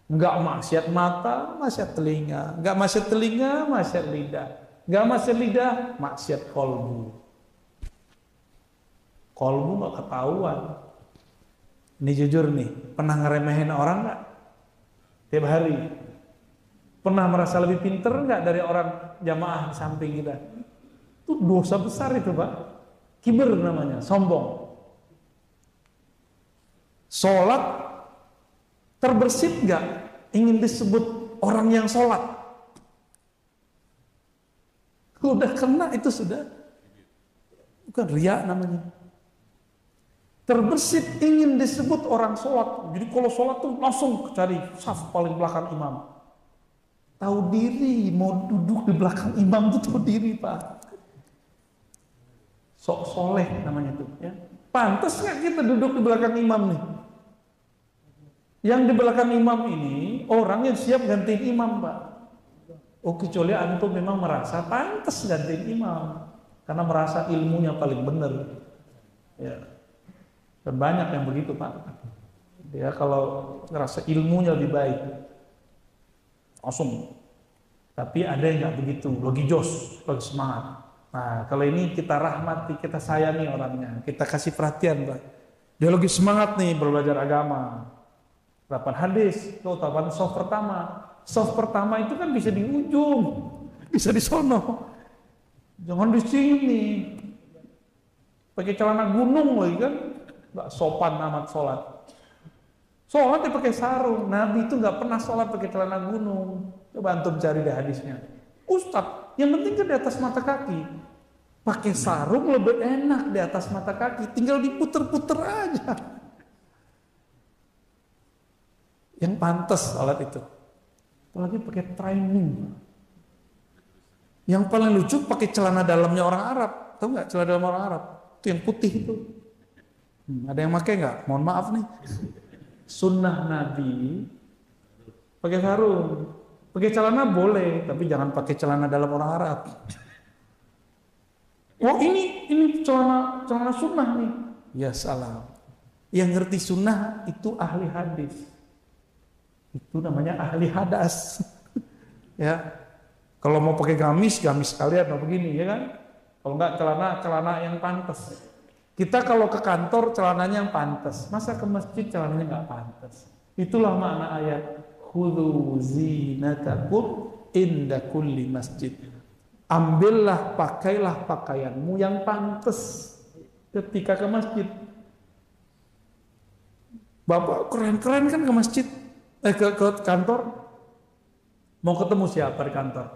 [SPEAKER 1] Enggak maksiat mata, maksiat telinga. Enggak maksiat telinga, maksiat lidah. Enggak maksiat lidah, maksiat kolbu. Kolbu enggak ketahuan. Ini jujur nih, pernah ngeremehin orang nggak? Tiap hari. Pernah merasa lebih pinter nggak dari orang jamaah di samping kita? Itu dosa besar itu Pak. Kiber namanya, sombong. Sholat terbersit nggak? Ingin disebut orang yang sholat? Udah kena itu sudah. Bukan riya namanya. Terbersit ingin disebut orang sholat. Jadi kalau sholat tuh langsung cari saf paling belakang imam. Tahu diri, mau duduk di belakang imam tuh tahu diri Pak. Sok soleh namanya tuh. Ya. Pantas nggak kita duduk di belakang imam nih? Yang di belakang imam ini orang yang siap gantiin imam Pak. Oh kecuali antum memang merasa pantas gantiin imam karena merasa ilmunya paling benar. Ya. Dan banyak yang begitu Pak. Dia kalau ngerasa ilmunya lebih baik langsung. Tapi ada yang nggak begitu, lagi jos, lagi semangat. Nah kalau ini kita rahmati, kita sayangi orangnya, kita kasih perhatian Pak. Dia lagi semangat nih belajar agama. 8 hadis, tuh tahapan soft pertama. Soft pertama itu kan bisa di ujung, bisa di sono. Jangan di sini. Pakai celana gunung lagi kan. Gak sopan amat sholat. Sholat dia pakai sarung. Nabi itu gak pernah sholat pakai celana gunung. Coba antum cari deh hadisnya. Ustadz, yang penting kan di atas mata kaki. Pakai sarung lebih enak di atas mata kaki. Tinggal diputer-puter aja. Yang pantas sholat itu. Apalagi pakai training. Yang paling lucu pakai celana dalamnya orang Arab. Tahu nggak celana dalam orang Arab? Itu yang putih itu. Ada yang pakai nggak? Mohon maaf nih. Sunnah Nabi pakai sarung, pakai celana boleh, tapi jangan pakai celana dalam orang Arab. Oh ini celana sunnah nih. Ya salam. Yang ngerti sunnah itu ahli hadis. Itu namanya ahli hadas. Ya. Kalau mau pakai gamis sekalian mau begini ya kan? Kalau nggak celana yang pantas. Kita kalau ke kantor celananya yang pantas, masa ke masjid celananya nggak pantas. Itulah makna ayat khudzu zinatakum inda kulli masjid. Ambillah, pakailah pakaianmu yang pantas ketika ke masjid. Bapak keren-keren kan ke masjid, ke kantor. Mau ketemu siapa di kantor?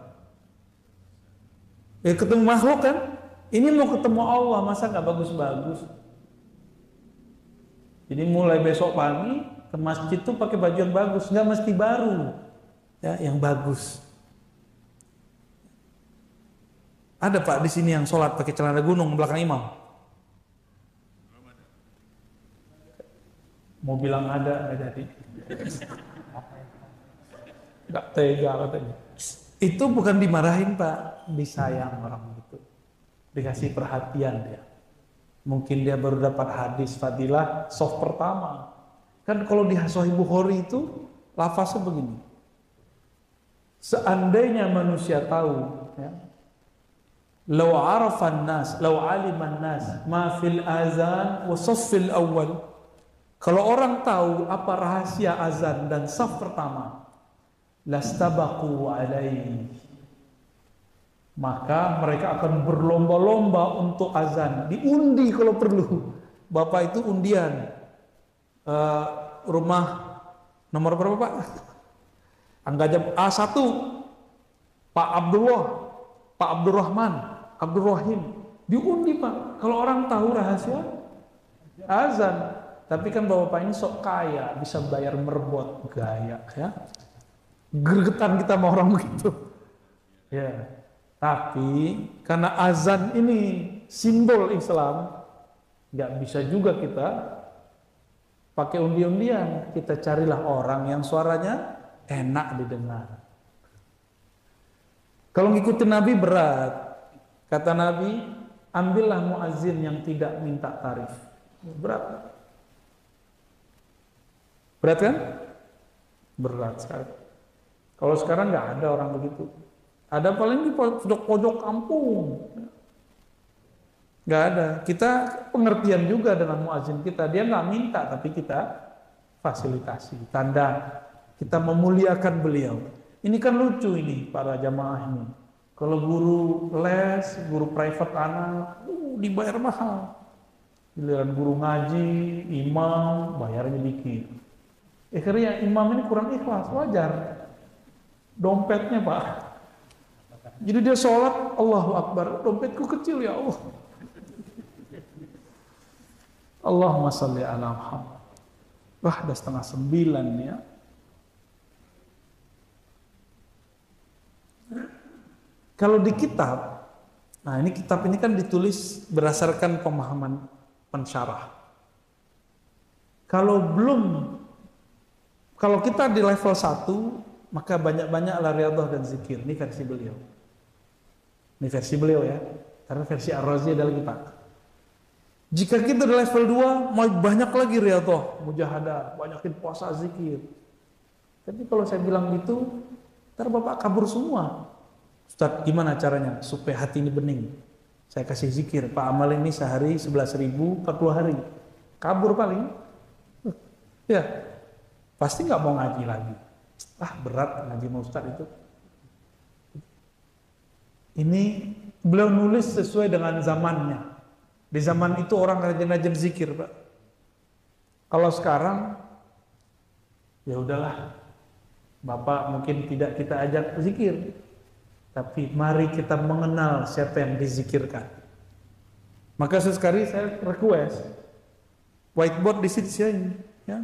[SPEAKER 1] Ketemu makhluk kan? Ini mau ketemu Allah, masa nggak bagus-bagus? Jadi mulai besok pagi ke masjid tuh pakai baju yang bagus, nggak mesti baru, ya yang bagus. Ada Pak di sini yang sholat pakai celana gunung belakang imam? Mau bilang ada, nggak jadi. Nggak tega katanya. Itu bukan dimarahin Pak, disayang orang itu. Dikasih perhatian dia. Mungkin dia baru dapat hadis fadilah soft pertama. Kan kalau di Sahih Bukhari itu lafaznya begini. Seandainya manusia tahu, ya, law arafan nas, law aliman nas, ma fil azan wa saffil awal. Kalau orang tahu apa rahasia azan dan saf pertama, lastabaqu alaihi. Maka mereka akan berlomba-lomba untuk azan, diundi kalau perlu. Bapak itu undian rumah nomor berapa Pak? Angka jam A1 Pak Abdullah, Pak Abdurrahman, Abdurrahim diundi Pak. Kalau orang tahu rahasia azan. Tapi kan bapak ini sok kaya, bisa bayar merbot, gaya ya. Gregetan kita sama orang begitu. Ya. Tapi karena azan ini simbol Islam, nggak bisa juga kita pakai undi-undian. Kita carilah orang yang suaranya enak didengar. Kalau ngikutin Nabi berat, kata Nabi, ambillah muazin yang tidak minta tarif. Berat. Berat kan? Berat sekali. Kalau sekarang nggak ada orang begitu. Ada paling di pojok-pojok kampung. Nggak ada. Kita pengertian juga dengan muazin kita. Dia nggak minta, tapi kita fasilitasi. Tanda kita memuliakan beliau. Ini kan lucu ini para jamaah ini. Kalau guru les, guru private anak, dibayar mahal. Giliran guru ngaji, imam, bayarnya dikit. Akhirnya imam ini kurang ikhlas, wajar. Dompetnya Pak. Jadi dia sholat, Allahu Akbar, dompetku kecil ya Allah. Allahumma salli ala Muhammad. Wah, udah 8:30 ya. Kalau di kitab, nah ini kitab ini kan ditulis berdasarkan pemahaman pensyarah. Kalau kita di level 1, maka banyak-banyaklah riyadhah dan zikir. Ini versi beliau. Ini versi beliau ya. Karena versi Ar-Razi adalah kitab. Jika kita di level 2, mau banyak lagi riyadhah, mujahadah, banyakin puasa, zikir. Tapi kalau saya bilang gitu, ntar Bapak kabur semua. Ustaz, gimana caranya supaya hati ini bening? Saya kasih zikir, Pak amal ini sehari 11.000, 40 hari. Kabur paling. Ya, pasti nggak mau ngaji lagi. Berat ngaji sama Ustaz itu. Ini beliau nulis sesuai dengan zamannya. Di zaman itu orang rajin-rajin zikir, Pak. Kalau sekarang, ya udahlah. Bapak mungkin tidak kita ajak zikir. Tapi mari kita mengenal siapa yang dizikirkan. Maka sesekali saya request whiteboard di sini ya,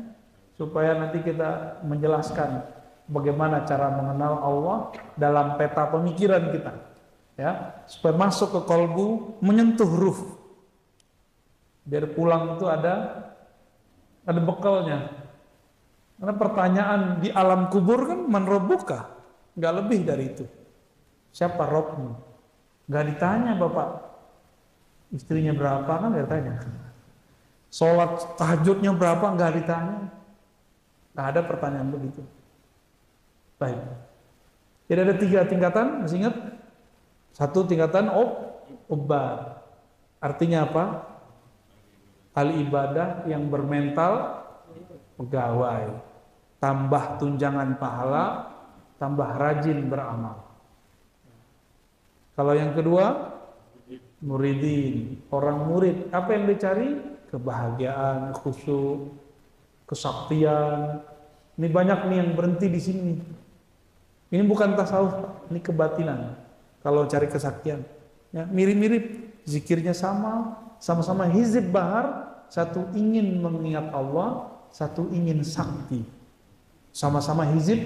[SPEAKER 1] supaya nanti kita menjelaskan bagaimana cara mengenal Allah dalam peta pemikiran kita, ya, supaya masuk ke kolbu, menyentuh ruh. Biar pulang itu ada bekalnya. Karena pertanyaan di alam kubur kan man rabbuka, nggak lebih dari itu. Siapa Robmu? Gak ditanya Bapak istrinya berapa, kan gak ditanya. Sholat tahajudnya berapa, gak ditanya. Gak ada pertanyaan begitu. Baik. Jadi ada 3 tingkatan, masih ingat? 1 tingkatan ubad. Artinya apa? Al-ibadah yang bermental pegawai. Tambah tunjangan pahala, tambah rajin beramal. Kalau yang kedua, muridin, orang murid. Apa yang dicari? Kebahagiaan, khusyuk, kesaktian. Ini banyak nih yang berhenti di sini. Ini bukan tasawuf, ini kebatinan. Kalau cari kesaktian, ya, mirip-mirip, zikirnya sama-sama hizib bahar. Satu ingin mengingat Allah, satu ingin sakti. Sama-sama hizib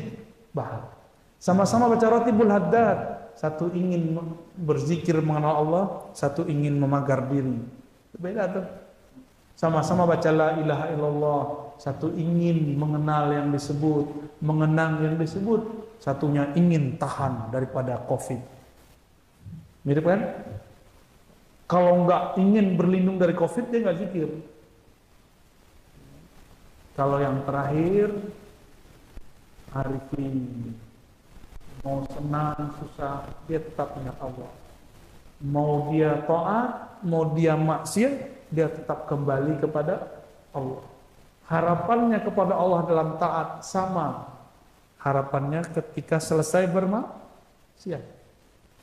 [SPEAKER 1] bahar. Sama-sama baca ratibul haddad. Satu ingin berzikir mengenal Allah, satu ingin memagar diri. Beda tuh. Sama-sama baca la ilaha illallah, satu ingin mengenal yang disebut, mengenang yang disebut, satunya ingin tahan daripada COVID. Mirip kan? Kalau nggak ingin berlindung dari COVID, dia nggak zikir. Kalau yang terakhir, arifin. Mau senang, susah, dia tetap ingat Allah. Mau dia taat, mau dia maksiat, dia tetap kembali kepada Allah. Harapannya kepada Allah dalam taat sama harapannya ketika selesai bermaksiat.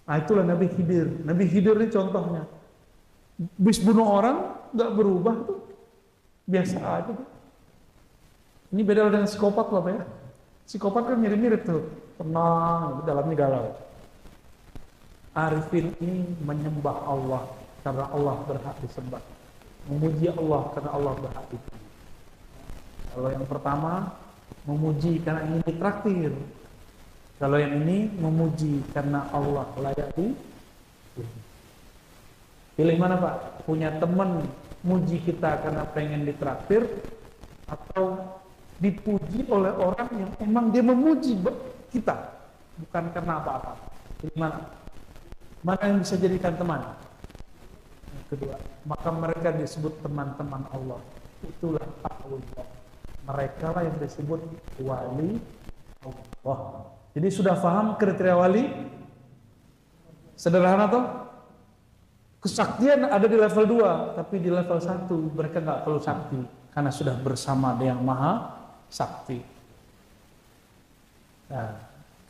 [SPEAKER 1] Nah itulah Nabi Khidir. Nabi Khidir ini contohnya. Habis bunuh orang, nggak berubah tuh. Biasa aja tuh. Ini beda dengan psikopat Bapak ya. Psikopat kan mirip-mirip tuh. Tenang, dalamnya galau. Arifin ini menyembah Allah karena Allah berhak disembah. Memuji Allah karena Allah berhak dipuji. Kalau yang pertama, memuji karena ingin ditraktir. Kalau yang ini, memuji karena Allah layak dipuji. Pilih mana Pak? Punya teman muji kita karena pengen ditraktir, atau dipuji oleh orang yang emang dia memuji kita, bukan karena apa-apa. Gimana? Mana yang bisa jadikan teman? Yang kedua, maka mereka disebut teman-teman Allah. Itulah ta'awullah. Mereka lah yang disebut wali Allah. Jadi sudah paham kriteria wali? Sederhana toh? Kesaktian ada di level 2, tapi di level 1 mereka nggak perlu sakti karena sudah bersama dengan Maha Sakti. Nah,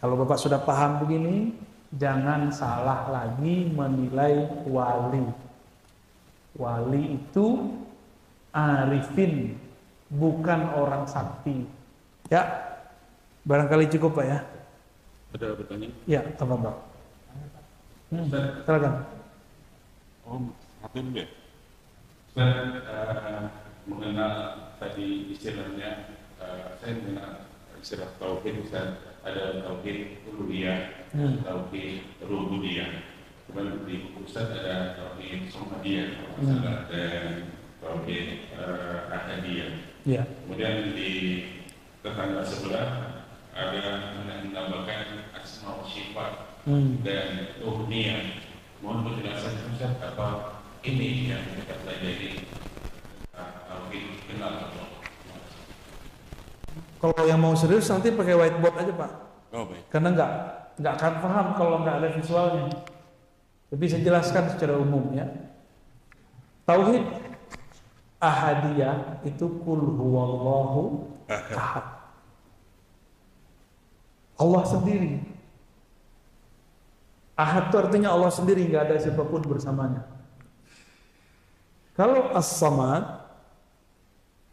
[SPEAKER 1] kalau Bapak sudah paham begini, jangan salah lagi menilai wali. Wali itu arifin, bukan orang sakti. Ya, barangkali cukup Pak ya.
[SPEAKER 2] Ada pertanyaan?
[SPEAKER 1] Ya, Bapak. Silakan.
[SPEAKER 2] Satu dulu ya. Saya mengenal tadi istilahnya, saya mengenal istilah tauhid, ada tauhid uluhiyah, tauhid rububiyah. Kemudian di buku Ustaz ada tauhid somadiyah, dan tauhid ahadiyah.
[SPEAKER 1] Ya.
[SPEAKER 2] Kemudian di tetangga sebelah ada yang menambahkan asma wa sifat dan uhniyah. Mohon penjelasan Ustaz, apa ini yang kita pelajari tauhid kenal Allah?
[SPEAKER 1] Kalau yang mau serius nanti pakai whiteboard aja Pak.
[SPEAKER 2] Oh baik.
[SPEAKER 1] Karena nggak akan paham kalau nggak ada visualnya. Tapi saya jelaskan secara umum ya. Tauhid ahadiyah itu kul huwallahu ahad. Allah sendiri. Ahad itu artinya Allah sendiri, nggak ada siapapun bersamanya. Kalau as-samad,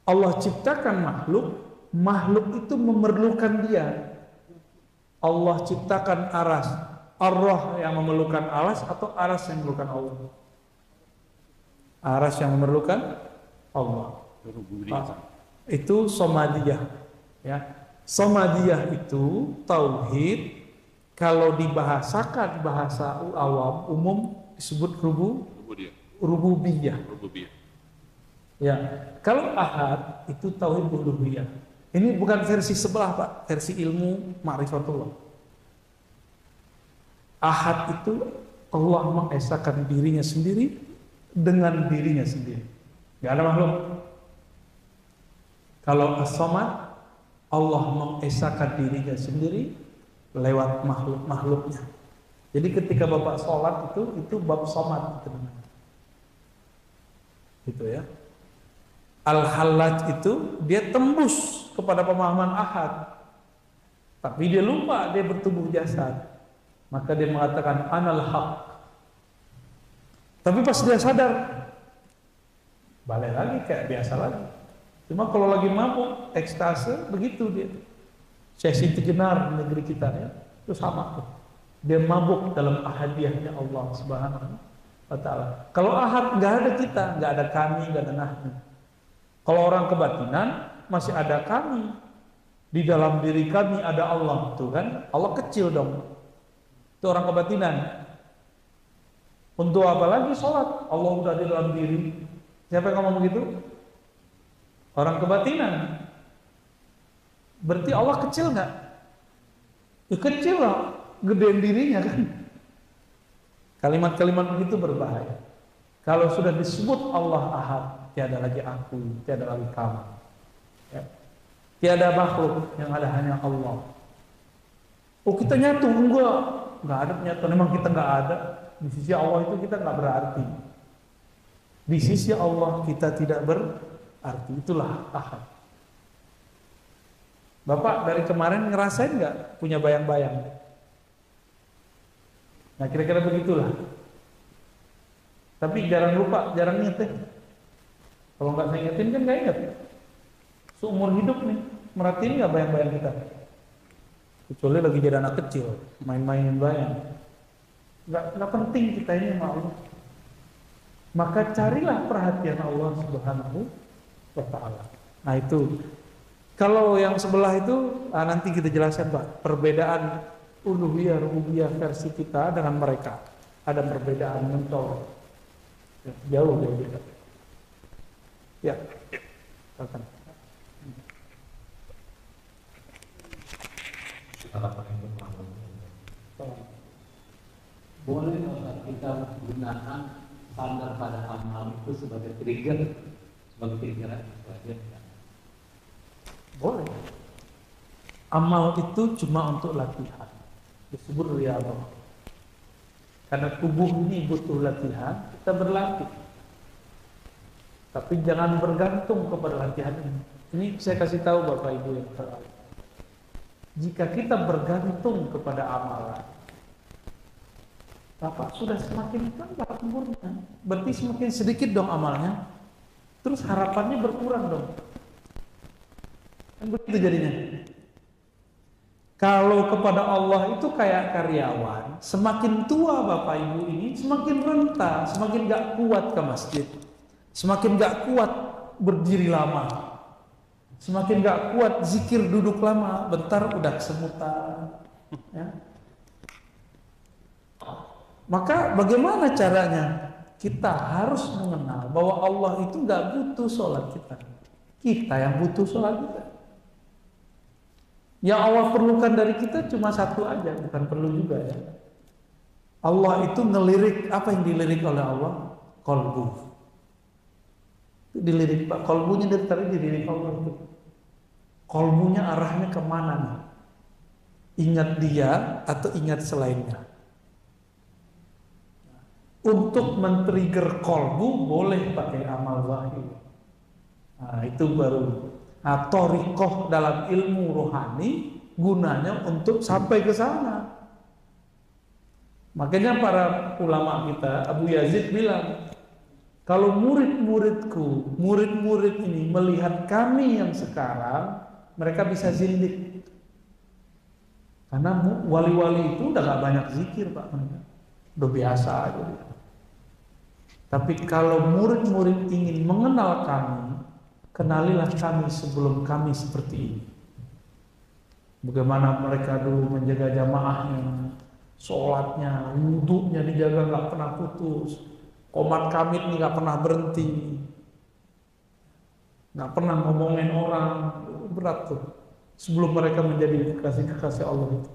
[SPEAKER 1] Allah ciptakan makhluk, makhluk itu memerlukan dia. Allah ciptakan aras, ar-roh yang memerlukan aras atau aras yang memerlukan Allah? Aras yang memerlukan Allah. Itu somadiyah. Ya. Somadiyah itu tauhid. Kalau dibahasakan bahasa awam umum disebut rububiyah. Ya, kalau ahad itu tauhid uluhiyah. Ini bukan versi sebelah Pak, versi ilmu ma'rifatullah. Ahad itu Allah mengesahkan dirinya sendiri dengan dirinya sendiri. Gak ada makhluk. Kalau as-samad, Allah mengesahkan dirinya sendiri lewat makhluknya. Jadi ketika Bapak sholat itu bab somad gitu namanya. Gitu ya. Al-Hallaj itu dia tembus kepada pemahaman ahad. Tapi dia lupa dia bertubuh jasad. Maka dia mengatakan anal haq. Tapi pas dia sadar balik lagi kayak biasa lagi. Cuma kalau lagi mabuk, ekstase, begitu dia. Sesi Jenar di negeri kita ya, itu sama tuh. Dia mabuk dalam ahadiyahnya Allah Subhanahu wa Ta'ala. Kalau ahad nggak ada kita, nggak ada kami, nggak ada nahnu. Kalau orang kebatinan masih ada kami. Di dalam diri kami ada Allah, tuh kan? Allah kecil dong. Itu orang kebatinan. Untuk apa lagi sholat? Allah udah di dalam diri. Siapa yang ngomong begitu? Orang kebatinan. Berarti Allah kecil nggak? Ya kecil lah, gedein dirinya kan. Kalimat-kalimat begitu berbahaya. Kalau sudah disebut Allah ahad, tiada lagi aku, tiada lagi kamu. Ya. Tiada makhluk, yang ada hanya Allah. Oh kita nyatu, enggak ada penyatuan. Memang kita nggak ada. Di sisi Allah itu kita nggak berarti. Di sisi Allah kita tidak berarti. Itulah ahad. Bapak dari kemarin ngerasain nggak punya bayang-bayang? Nah kira-kira begitulah. Tapi jarang lupa, jarang inget ya. Kalau nggak saya ingetin kan nggak inget. Seumur hidup nih, merhatiin nggak bayang-bayang kita? Kecuali lagi jadi anak kecil, main-mainin bayang. Nggak penting kita ini sama Allah. Maka carilah perhatian Allah Subhanahu wa Ta'ala. Nah itu. Kalau yang sebelah itu nanti kita jelaskan Pak, perbedaan uluhiyah, rububiyah versi kita dengan mereka. Ada perbedaan mencolok. Jauh dari kita. Ya. Silakan.
[SPEAKER 3] Boleh kita gunakan standar pada amal itu sebagai trigger, sebagai trigger saja?
[SPEAKER 1] Boleh. Amal itu cuma untuk latihan. Disebut riyadhah. Karena tubuh ini butuh latihan kita berlatih. Tapi jangan bergantung kepada latihan ini. Ini saya kasih tahu Bapak Ibu yang terhormat. Jika kita bergantung kepada amalan, Bapak sudah semakin lambat umurnya, berarti semakin sedikit dong amalnya. Terus harapannya berkurang dong. Kan begitu jadinya. Kalau kepada Allah itu kayak karyawan, semakin tua Bapak Ibu ini semakin renta, semakin gak kuat ke masjid, semakin gak kuat berdiri lama, semakin gak kuat zikir duduk lama, bentar udah kesemutan. Ya. Maka bagaimana caranya? Kita harus mengenal bahwa Allah itu gak butuh sholat kita. Kita yang butuh sholat kita. Yang Allah perlukan dari kita cuma satu aja, bukan perlu juga ya. Allah itu ngelirik, apa yang dilirik oleh Allah? Kolbu. Itu dilirik, Pak. Kolbunya dari tadi dilirik Allah itu. Kolbunya arahnya kemana nih? Ingat dia atau ingat selainnya? Untuk men-trigger kolbu boleh pakai amal zahir. Nah, itu baru. Nah, thoriqoh dalam ilmu rohani gunanya untuk sampai ke sana. Makanya para ulama kita, Abu Yazid bilang, kalau murid-muridku, murid-murid ini melihat kami yang sekarang, mereka bisa zindik. Karena wali-wali itu udah gak banyak zikir Pak, udah biasa aja. Tapi kalau murid-murid ingin mengenal kami, kenalilah kami sebelum kami seperti ini. Bagaimana mereka dulu menjaga jamaahnya, sholatnya, wudhunya dijaga gak pernah putus, qomat kamit nih gak pernah berhenti, gak pernah ngomongin orang, berat tuh. Sebelum mereka menjadi kekasih-kekasih Allah itu.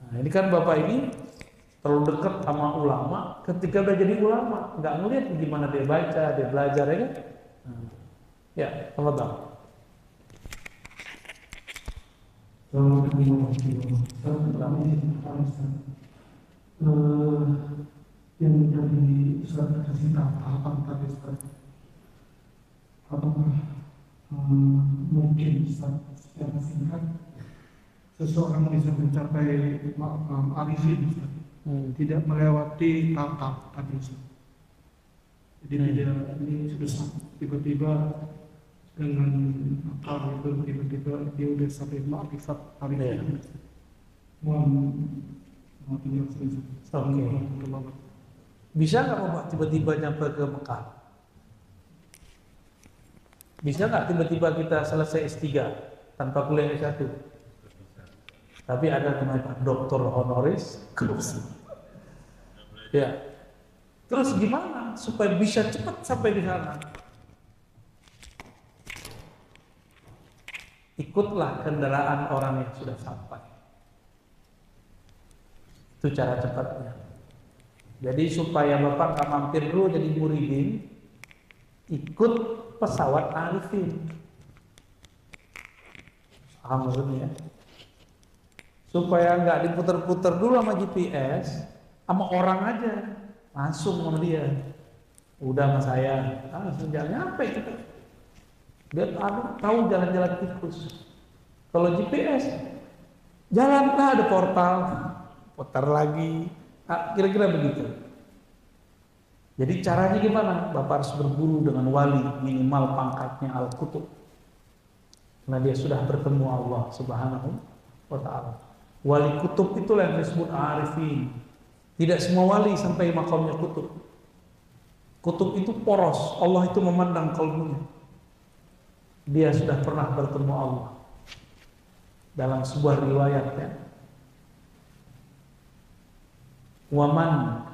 [SPEAKER 1] Nah ini kan Bapak ini terlalu dekat sama ulama, ketika udah jadi ulama, nggak ngelihat gimana dia baca, dia belajar ya kan? Ya, tafadhal.
[SPEAKER 4] Yang dari Ustaz kasih tahapan tadi Ustaz, apakah mungkin Ustaz secara singkat seseorang bisa mencapai arifin Ustaz? Tidak melewati tahap tadi. Jadi tidak ini sudah tiba-tiba dengan akal itu tiba-tiba dia udah sampai makrifat arifin.
[SPEAKER 1] Oke. Bisa nggak Bapak tiba-tiba nyampe ke Mekah? Bisa nggak tiba-tiba kita selesai S3 tanpa kuliah S1? Tapi ada namanya doktor honoris causa. Ya. Terus gimana supaya bisa cepat sampai di sana? Ikutlah kendaraan orang yang sudah sampai. Itu cara cepatnya. Jadi supaya Bapak nggak mampir dulu jadi muridin, ikut pesawat arifin. Paham maksudnya? Supaya nggak diputer-puter dulu sama GPS, sama orang aja, langsung sama dia. Udah sama saya, langsung jalan nyampe kita. Dia tahu jalan-jalan tikus. Kalau GPS, jalanlah ada portal, putar lagi, kira-kira begitu. Jadi caranya gimana? Bapak harus berburu dengan wali, minimal pangkatnya Al-Qutub. Karena dia sudah bertemu Allah Subhanahu wa ta'ala. Wali kutub itulah yang disebut arifin. Tidak semua wali sampai makamnya kutub. Kutub itu poros, Allah itu memandang kalbunya. Dia sudah pernah bertemu Allah. Dalam sebuah riwayat ya. Waman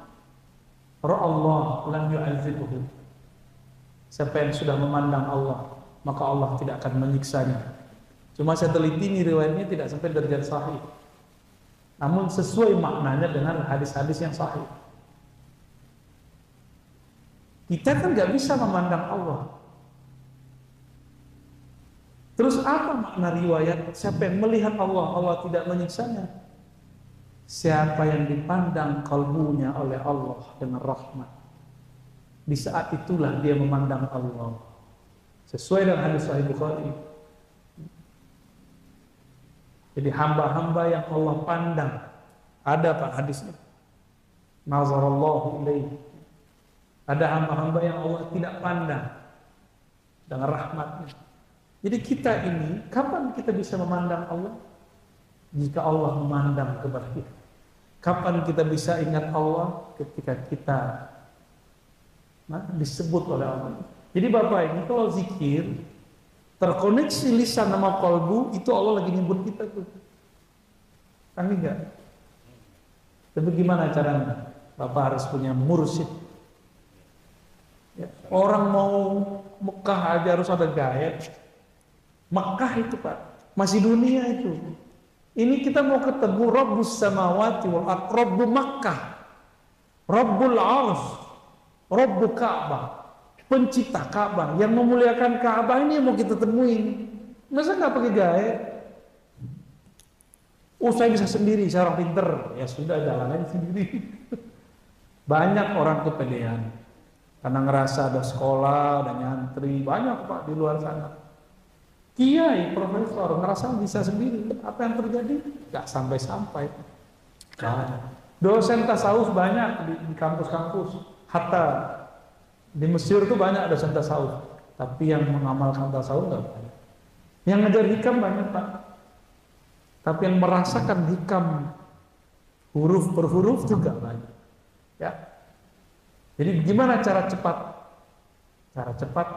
[SPEAKER 1] ra'allah lam yu'adzibuhu. Siapa yang sudah memandang Allah, maka Allah tidak akan menyiksanya. Cuma saya teliti nih riwayatnya tidak sampai derajat sahih. Namun sesuai maknanya dengan hadis-hadis yang sahih. Kita kan nggak bisa memandang Allah. Terus apa makna riwayat? Siapa yang melihat Allah, Allah tidak menyiksanya? siapa yang dipandang kalbunya oleh Allah dengan rahmat, di saat itulah dia memandang Allah. Sesuai dengan hadis Sahih Bukhari. Jadi hamba-hamba yang Allah pandang, ada Pak hadisnya. Nazarallahu ilaihi. Ada hamba-hamba yang Allah tidak pandang dengan rahmatnya. Jadi kita ini, kapan kita bisa memandang Allah? Jika Allah memandang kepada kita. Kapan kita bisa ingat Allah? Ketika kita disebut oleh Allah. Jadi Bapak ini kalau zikir, terkoneksi lisan sama kalbu, itu Allah lagi nyebut kita tuh. Kan enggak? Tapi gimana caranya? Bapak harus punya mursyid. Ya, orang mau Mekah aja harus ada gaib. Mekah itu Pak, masih dunia itu. Ini kita mau ketemu Rabbus samawati wal ardh, Rabbu Makkah, Rabbul Arsy, Rabbu Ka'bah, pencipta Ka'bah, yang memuliakan Ka'bah ini yang mau kita temuin. Masa nggak pakai gaib? Oh saya bisa sendiri, saya orang pinter. Ya sudah, jalanin sendiri. Banyak orang kepedean karena ngerasa ada sekolah, ada nyantri, banyak Pak di luar sana. Kiai, profesor ngerasa bisa sendiri. Apa yang terjadi? Gak sampai-sampai. Dosen tasawuf banyak di kampus-kampus. Hatta di Mesir itu banyak dosen tasawuf. Tapi yang mengamalkan tasawuf gak banyak. Yang ngajar hikam banyak Pak. Tapi yang merasakan hikam huruf per huruf juga banyak. Ya. Jadi gimana cara cepat? Cara cepat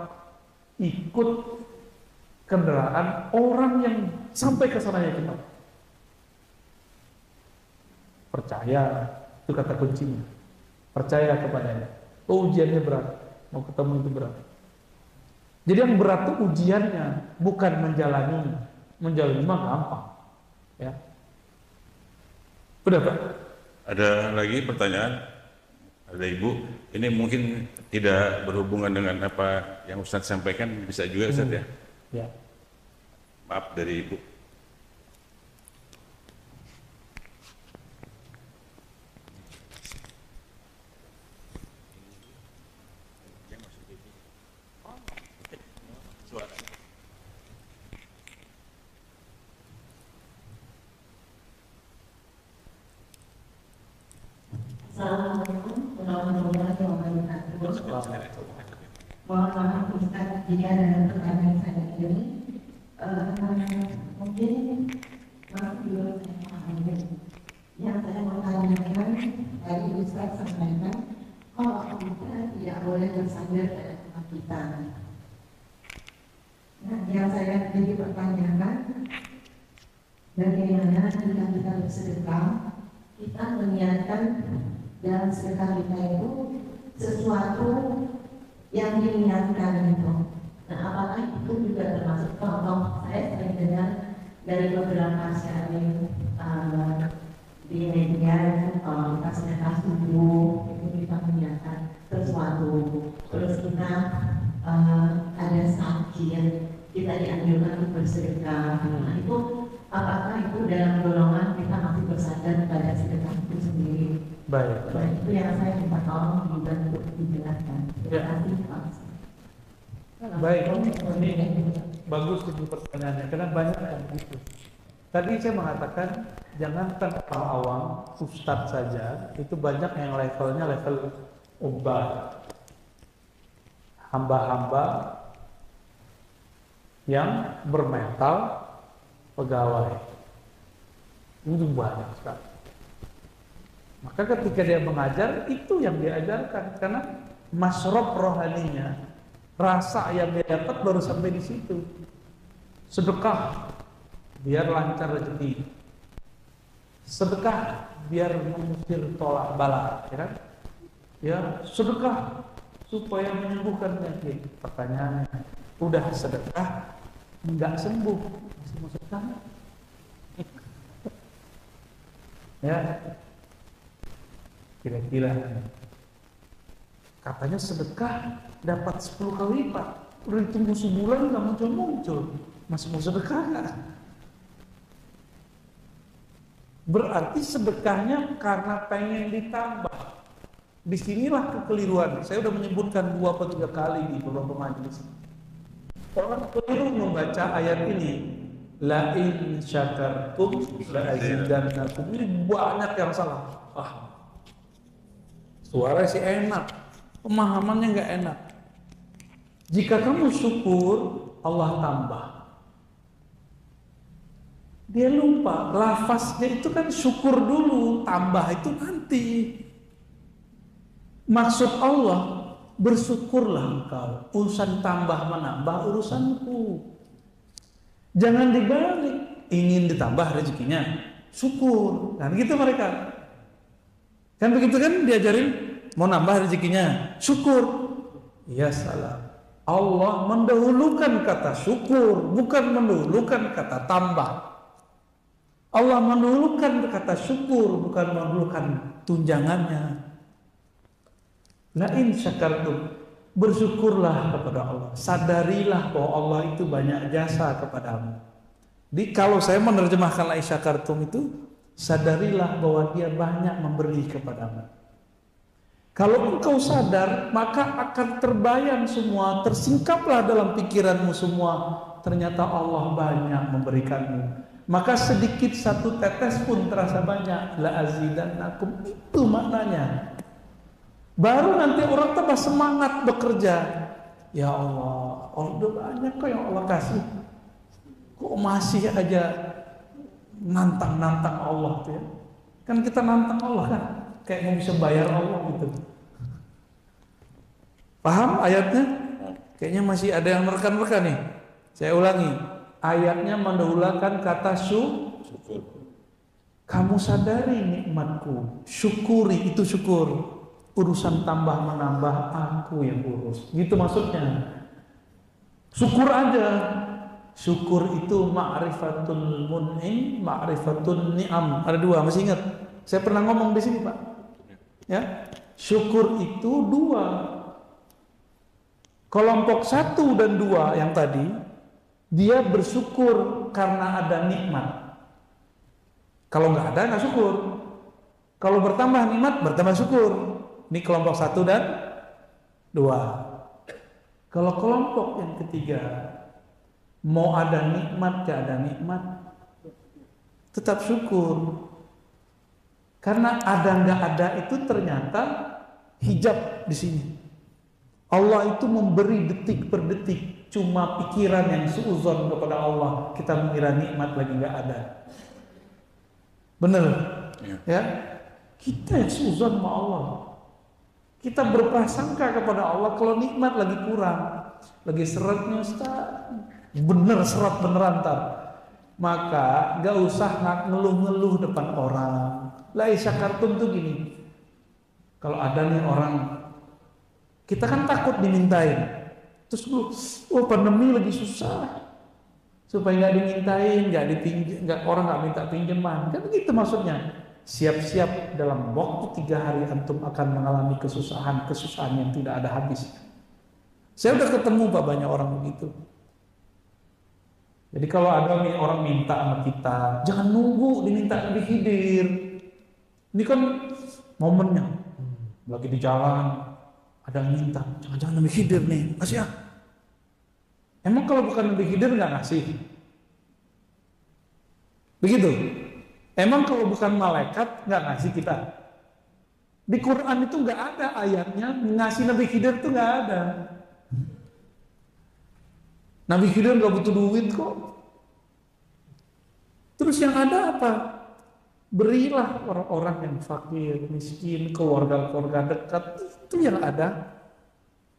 [SPEAKER 1] ikut kendaraan orang yang sampai ke sananya cepat. Percaya, itu kata kuncinya. Percaya kepadanya. Oh, ujiannya berat, mau ketemu itu berat. Jadi yang berat itu ujiannya, bukan menjalani. Menjalani mah gampang. Ya. Udah Pak.
[SPEAKER 2] Ada lagi pertanyaan? Ada Ibu, ini mungkin tidak berhubungan dengan apa yang Ustadz sampaikan, bisa juga Ustadz ya?
[SPEAKER 1] Ya.
[SPEAKER 2] Maaf dari Ibu.
[SPEAKER 5] Assalamualaikum warahmatullahi wabarakatuh. Mohon maaf Ustaz jika dalam pertanyaan saya ini mungkin masih belum saya pahami. Yang saya mau tanyakan dari Ustaz sampaikan, kalau kita tidak boleh bersandar pada tempat kita. Nah, yang saya jadi pertanyakan, bagaimana jika kita bersedekah, kita meniatkan dalam sedekah kita itu sesuatu yang diniatkan itu. Nah, apakah itu juga termasuk contoh? Saya sering dengar dari beberapa sharing di media, kalau kita sedekah subuh itu kita meniatkan sesuatu. Terus kita ada saksi yang kita dianjurkan untuk bersedekah. Nah, itu apakah itu dalam golongan kita masih bersandar pada sedekah itu sendiri?
[SPEAKER 1] Baik.
[SPEAKER 5] Itu yang saya minta tolong dibantu dijelaskan. Terima kasih Pak.
[SPEAKER 1] Baik, ini bagus itu pertanyaannya, karena banyak yang begitu. Tadi saya mengatakan jangankan orang awam, ustadz saja, itu banyak yang levelnya level ubah, hamba-hamba yang bermental pegawai. Itu banyak sekali. Maka ketika dia mengajar, itu yang diajarkan, karena masrob rohaninya, rasa yang dia dapat baru sampai di situ. Sedekah biar lancar rezeki, sedekah biar mengusir tolak bala, ya kan? Ya, sedekah supaya menyembuhkan penyakit. Pertanyaannya, udah sedekah nggak sembuh, masih mau sedekah? Ya, kira-kira katanya sedekah dapat 10 kali lipat, udah ditunggu sebulan nggak muncul-muncul, masih mau sedekah nggak? Berarti sedekahnya karena pengen ditambah. Disinilah kekeliruan. Saya sudah menyebutkan 2 atau 3 kali di beberapa majelis. Orang keliru membaca ayat ini. La in syakartum la azidannakum. Ini banyak yang salah. Suara sih enak, pemahamannya nggak enak. Jika kamu syukur, Allah tambah. Dia lupa, lafaznya itu kan syukur dulu, tambah itu nanti. Maksud Allah, bersyukurlah engkau. Urusan tambah menambah urusanku. Jangan dibalik, ingin ditambah rezekinya, syukur. Kan gitu mereka. Kan begitu kan diajarin, mau nambah rezekinya, syukur. Ya salah. Allah mendahulukan kata syukur, bukan mendahulukan kata tambah. Allah mendahulukan kata syukur, bukan mendahulukan tunjangannya. La in syakartum, bersyukurlah kepada Allah. Sadarilah bahwa Allah itu banyak jasa kepadamu. Jadi kalau saya menerjemahkan la in syakartum itu, sadarilah bahwa dia banyak memberi kepadamu. Kalau engkau sadar, maka akan terbayang semua, tersingkaplah dalam pikiranmu semua, ternyata Allah banyak memberikanmu. Maka sedikit satu tetes pun terasa banyak. La azidannakum, itu maknanya. Baru nanti orang tambah semangat bekerja. Ya Allah, udah banyak kok yang Allah kasih. Kok masih aja nantang Allah tuh ya. Kan kita nantang Allah kan, kayak mau bisa bayar Allah gitu. Paham ayatnya? Kayaknya masih ada yang merekan-rekan nih. Saya ulangi, ayatnya mendahulukan kata syukur. Kamu sadari nikmatku, syukuri, itu syukur. Urusan tambah menambah aku yang urus. Gitu maksudnya. Syukur aja. Syukur itu ma'rifatul mun'im, ma'rifatul ni'am. Ada 2, masih ingat? Saya pernah ngomong di sini, Pak. Ya. Syukur itu 2. Kelompok 1 dan 2 yang tadi, dia bersyukur karena ada nikmat. Kalau nggak ada, nggak syukur. Kalau bertambah nikmat, bertambah syukur. Ini kelompok 1 dan 2. Kalau kelompok yang ketiga, mau ada nikmat, gak ada nikmat, tetap syukur. Karena ada nggak ada itu ternyata hijab di sini. Allah itu memberi detik per detik. Cuma pikiran yang suuzon kepada Allah, kita mengira nikmat lagi nggak ada. Bener? Ya. Kita yang suuzon sama Allah. Kita berprasangka kepada Allah kalau nikmat lagi kurang, lagi seratnya Ustaz, bener serat beneran tar. Maka gak usah ngeluh-ngeluh depan orang. La isyakartum tuh gini. Kalau ada nih orang, kita kan takut dimintain. Terus oh pandemi lagi susah, supaya nggak dimintain, orang nggak minta pinjaman. Kan begitu maksudnya. Siap-siap dalam waktu 3 hari antum akan mengalami kesusahan yang tidak ada habisnya. Saya udah ketemu Pak banyak orang begitu. Jadi kalau ada nih orang minta sama kita, jangan nunggu diminta lebih hidir. Ini kan momennya, lagi di jalan ada yang minta, jangan lebih hidir nih, kasih ya. Emang kalau bukan lebih hidir nggak ngasih? Begitu. Emang kalau bukan malaikat nggak ngasih kita? Di Quran itu nggak ada ayatnya ngasih Nabi Khidir itu nggak ada. Nabi Khidir nggak butuh duit kok. Terus yang ada apa? Berilah orang-orang yang fakir, miskin, keluarga-keluarga dekat, itu yang ada.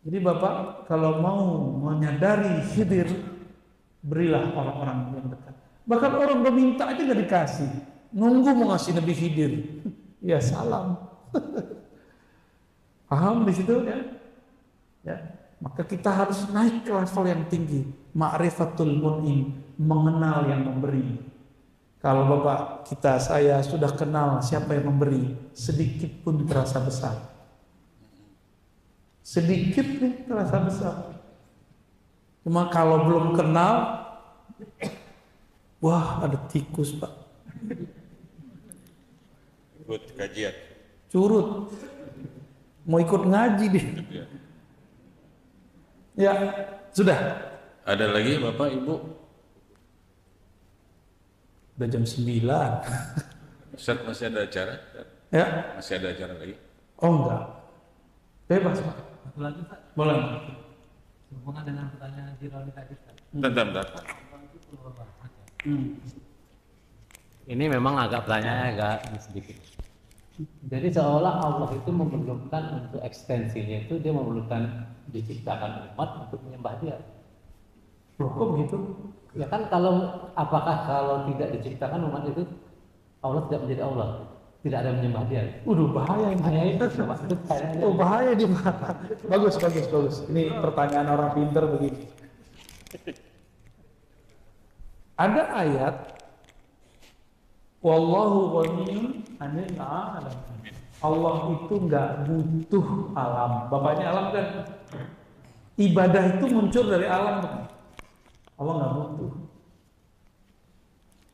[SPEAKER 1] Jadi Bapak kalau mau menyadari Khidir, berilah orang-orang yang dekat. Bahkan orang meminta aja nggak dikasih. Nunggu mau ngasih Nabi Khidir, ya salam. Paham di situ ya? Ya, maka kita harus naik ke level yang tinggi, ma'rifatul mun'im, mengenal yang memberi. Kalau Bapak saya sudah kenal siapa yang memberi, sedikit pun terasa besar. Sedikit nih terasa besar. Cuma kalau belum kenal, wah ada tikus Pak.
[SPEAKER 2] Buat kajian.
[SPEAKER 1] Curut. Mau ikut ngaji dia.
[SPEAKER 2] Ya.
[SPEAKER 1] Ya, sudah.
[SPEAKER 2] Ada lagi Bapak Ibu?
[SPEAKER 1] Udah jam 9.
[SPEAKER 2] Ustaz masih ada acara?
[SPEAKER 1] Ya.
[SPEAKER 2] Masih ada acara lagi?
[SPEAKER 1] Oh enggak. Bebas Pak.
[SPEAKER 3] Satu lagi Pak,
[SPEAKER 1] Boleh.
[SPEAKER 3] hubungan dengan pertanyaan Jironi tadi Pak.
[SPEAKER 2] Bentar.
[SPEAKER 3] Ini memang agak pertanyaannya agak sedikit. Jadi seolah Allah itu memerlukan untuk ekstensinya itu dia memerlukan diciptakan umat untuk menyembah dia.
[SPEAKER 1] Loh, kok begitu?
[SPEAKER 3] Ya kan apakah kalau tidak diciptakan umat itu Allah tidak menjadi Allah, tidak ada menyembah dia.
[SPEAKER 1] Bahaya ini.
[SPEAKER 3] Hanya itu Pak.
[SPEAKER 1] Oh bahaya di mana? Bagus. Ini pertanyaan orang pintar begini. Ada ayat Wallahu ghaniyun 'anil 'alamin. Allah itu nggak butuh alam. Bapaknya alam kan. Ibadah itu muncul dari alam. Allah nggak butuh.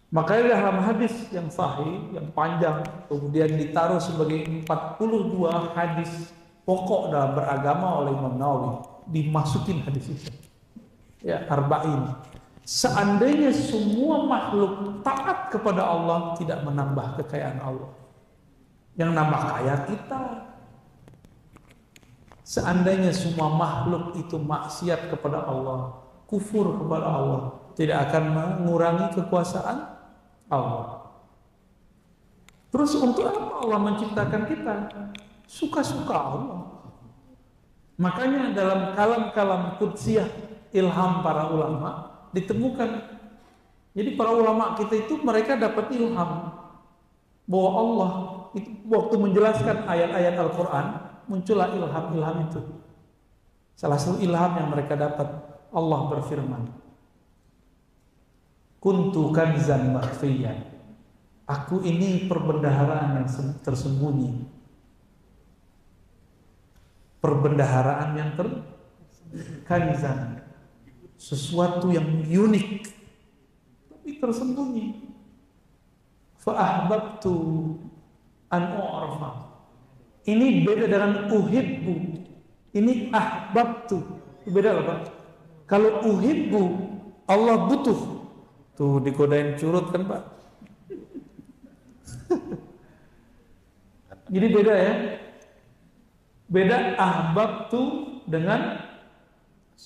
[SPEAKER 1] Makanya dalam hadis yang sahih, yang panjang, kemudian ditaruh sebagai 42 hadis pokok dalam beragama oleh Imam Nawawi, dimasukin hadis itu. Ya, arba'in. Seandainya semua makhluk taat kepada Allah, tidak menambah kekayaan Allah. Yang nambah kaya kita. Seandainya semua makhluk itu maksiat kepada Allah, kufur kepada Allah, tidak akan mengurangi kekuasaan Allah. Terus untuk apa Allah menciptakan kita? Suka-suka Allah. Makanya dalam kalam-kalam qudsiyah ilham para ulama ditemukan. Jadi para ulama kita itu mereka dapat ilham bahwa Allah itu waktu menjelaskan ayat-ayat Al-Quran muncullah ilham itu. Salah satu ilham yang mereka dapat, Allah berfirman, kuntu kanzan makhfiyan. Aku ini perbendaharaan yang tersembunyi. Perbendaharaan yang kanzan, sesuatu yang unik tapi tersembunyi. Fa ahbabtu an u'rafa. Ini beda dengan uhibbu. Ini ahbabtu. Beda loh Pak. Kalau uhibbu Allah butuh. Tuh digodain curut kan Pak. Jadi beda ya. Beda ahbabtu dengan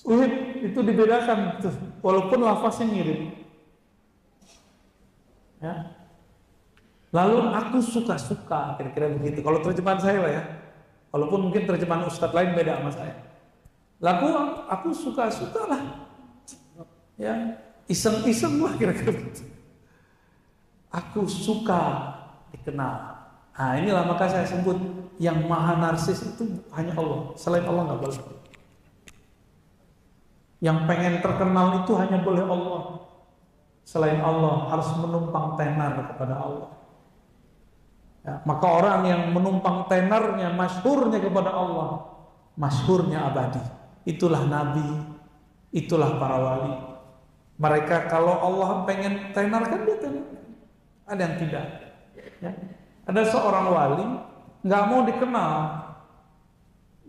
[SPEAKER 1] uhib, itu dibedakan tuh, walaupun lafaznya mirip. Ya. Lalu aku suka-suka, kira-kira begitu. Kalau terjemahan saya lah ya. Walaupun mungkin terjemahan ustadz lain beda sama saya. Lalu aku suka-suka lah. Ya, iseng-iseng lah kira-kira begitu. Aku suka dikenal. Nah inilah maka saya sebut yang maha narsis itu hanya Allah. Selain Allah nggak boleh. Yang pengen terkenal itu hanya boleh Allah. Selain Allah harus menumpang tenar kepada Allah. Ya, maka orang yang menumpang tenarnya, masyhurnya kepada Allah, masyhurnya abadi. Itulah Nabi, itulah para wali. Mereka kalau Allah pengen tenar kan dia tenar. Ada yang tidak. Ya. Ada seorang wali nggak mau dikenal,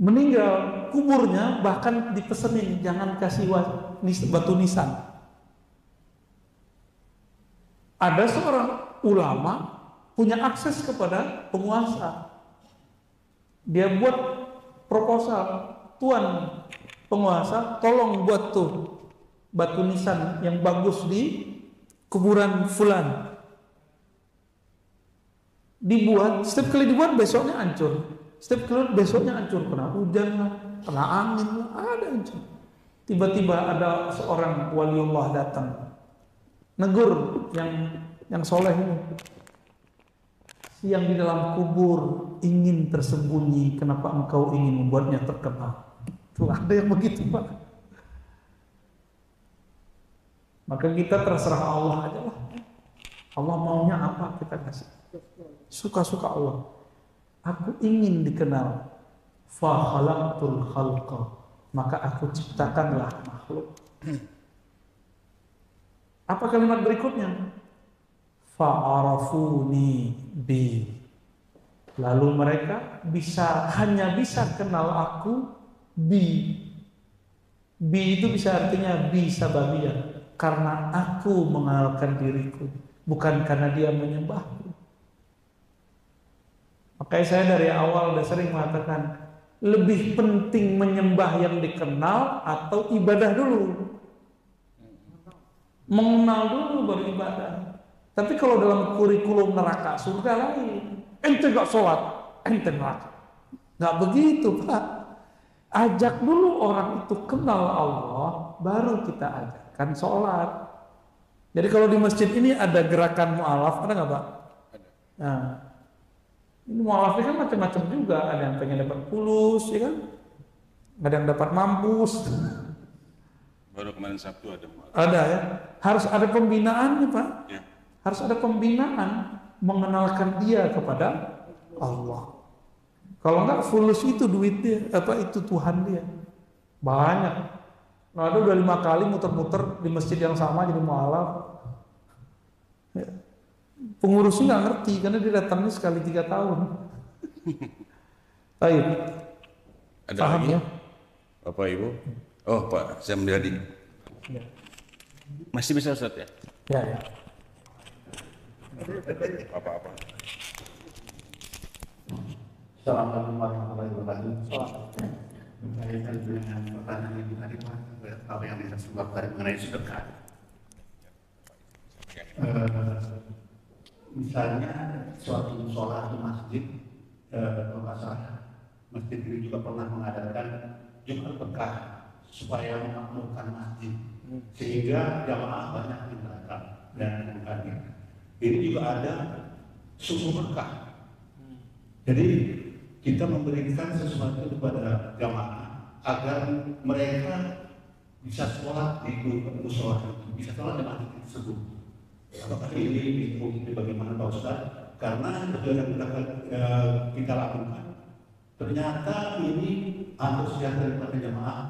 [SPEAKER 1] meninggal kuburnya bahkan dipesenin jangan kasih batu nisan. Ada seorang ulama punya akses kepada penguasa, dia buat proposal, tuan penguasa tolong buat tuh batu nisan yang bagus di kuburan fulan. Dibuat, setiap kali dibuat besoknya hancur. Setiap kali besoknya hancur, kena hujan lah, kena angin lah, ada hancur. Tiba-tiba ada seorang waliullah datang, negur yang soleh ini. Yang di dalam kubur ingin tersembunyi, kenapa engkau ingin membuatnya terkenal? Tuh ada yang begitu Pak. Maka kita terserah Allah aja lah. Allah maunya apa kita kasih. Suka-suka Allah. Aku ingin dikenal. Fa khalaqtul khalqa, maka aku ciptakanlah makhluk. Apa kalimat berikutnya? Fa arafuni bi, Lalu mereka hanya bisa kenal aku bi. Bi itu bisa artinya bi sababiyah, karena aku mengenalkan diriku, bukan karena dia menyembahku. Makanya saya dari awal udah sering mengatakan, lebih penting menyembah yang dikenal atau ibadah dulu. Mengenal dulu baru ibadah. Tapi kalau dalam kurikulum neraka surga lain, ente gak sholat, ente neraka. Gak begitu Pak. Ajak dulu orang itu kenal Allah, baru kita ajarkan sholat. Jadi kalau di masjid ini ada gerakan mu'alaf, ada gak Pak? Ada. Nah, ini mu'alafnya kan macam-macam juga. Ada yang pengen dapat fulus, ya kan? Ada yang dapat mampus.
[SPEAKER 2] Baru kemarin Sabtu ada mu'alaf.
[SPEAKER 1] Ada ya. Harus ada pembinaannya Pak.
[SPEAKER 2] Ya.
[SPEAKER 1] Harus ada pembinaan mengenalkan dia kepada Allah. Kalau enggak fulus itu duit dia, itu Tuhan dia. Banyak. Nah, ada udah 5 kali muter-muter di masjid yang sama jadi mu'alaf. Ya. Pengurusnya nggak ngerti karena dia datangnya sekali 3 tahun. Baik.
[SPEAKER 2] Ada
[SPEAKER 1] paham
[SPEAKER 2] lagi?
[SPEAKER 1] Ya?
[SPEAKER 2] Bapak Ibu? Oh Pak Zamdadi.
[SPEAKER 1] Ya.
[SPEAKER 2] Masih bisa Ustaz ya?
[SPEAKER 1] Ya.
[SPEAKER 2] Apa-apa.
[SPEAKER 6] Assalamualaikum warahmatullahi wabarakatuh. Berkaitan dengan pertanyaan ibu tadi Pak, apa yang bisa sebab tadi mengenai sedekah. Misalnya suatu sholat di masjid, kalau nggak salah, masjid ini juga pernah mengadakan Jumat berkah supaya memakmurkan masjid, sehingga jamaah banyak yang datang dan hadir. Ini juga ada suku berkah. Jadi kita memberikan sesuatu kepada jamaah agar mereka bisa sholat di musola itu, bisa sholat di masjid tersebut. Apakah ini bagaimana Pak Ustaz? Karena yang kita lakukan, ternyata ini antusias daripada jamaah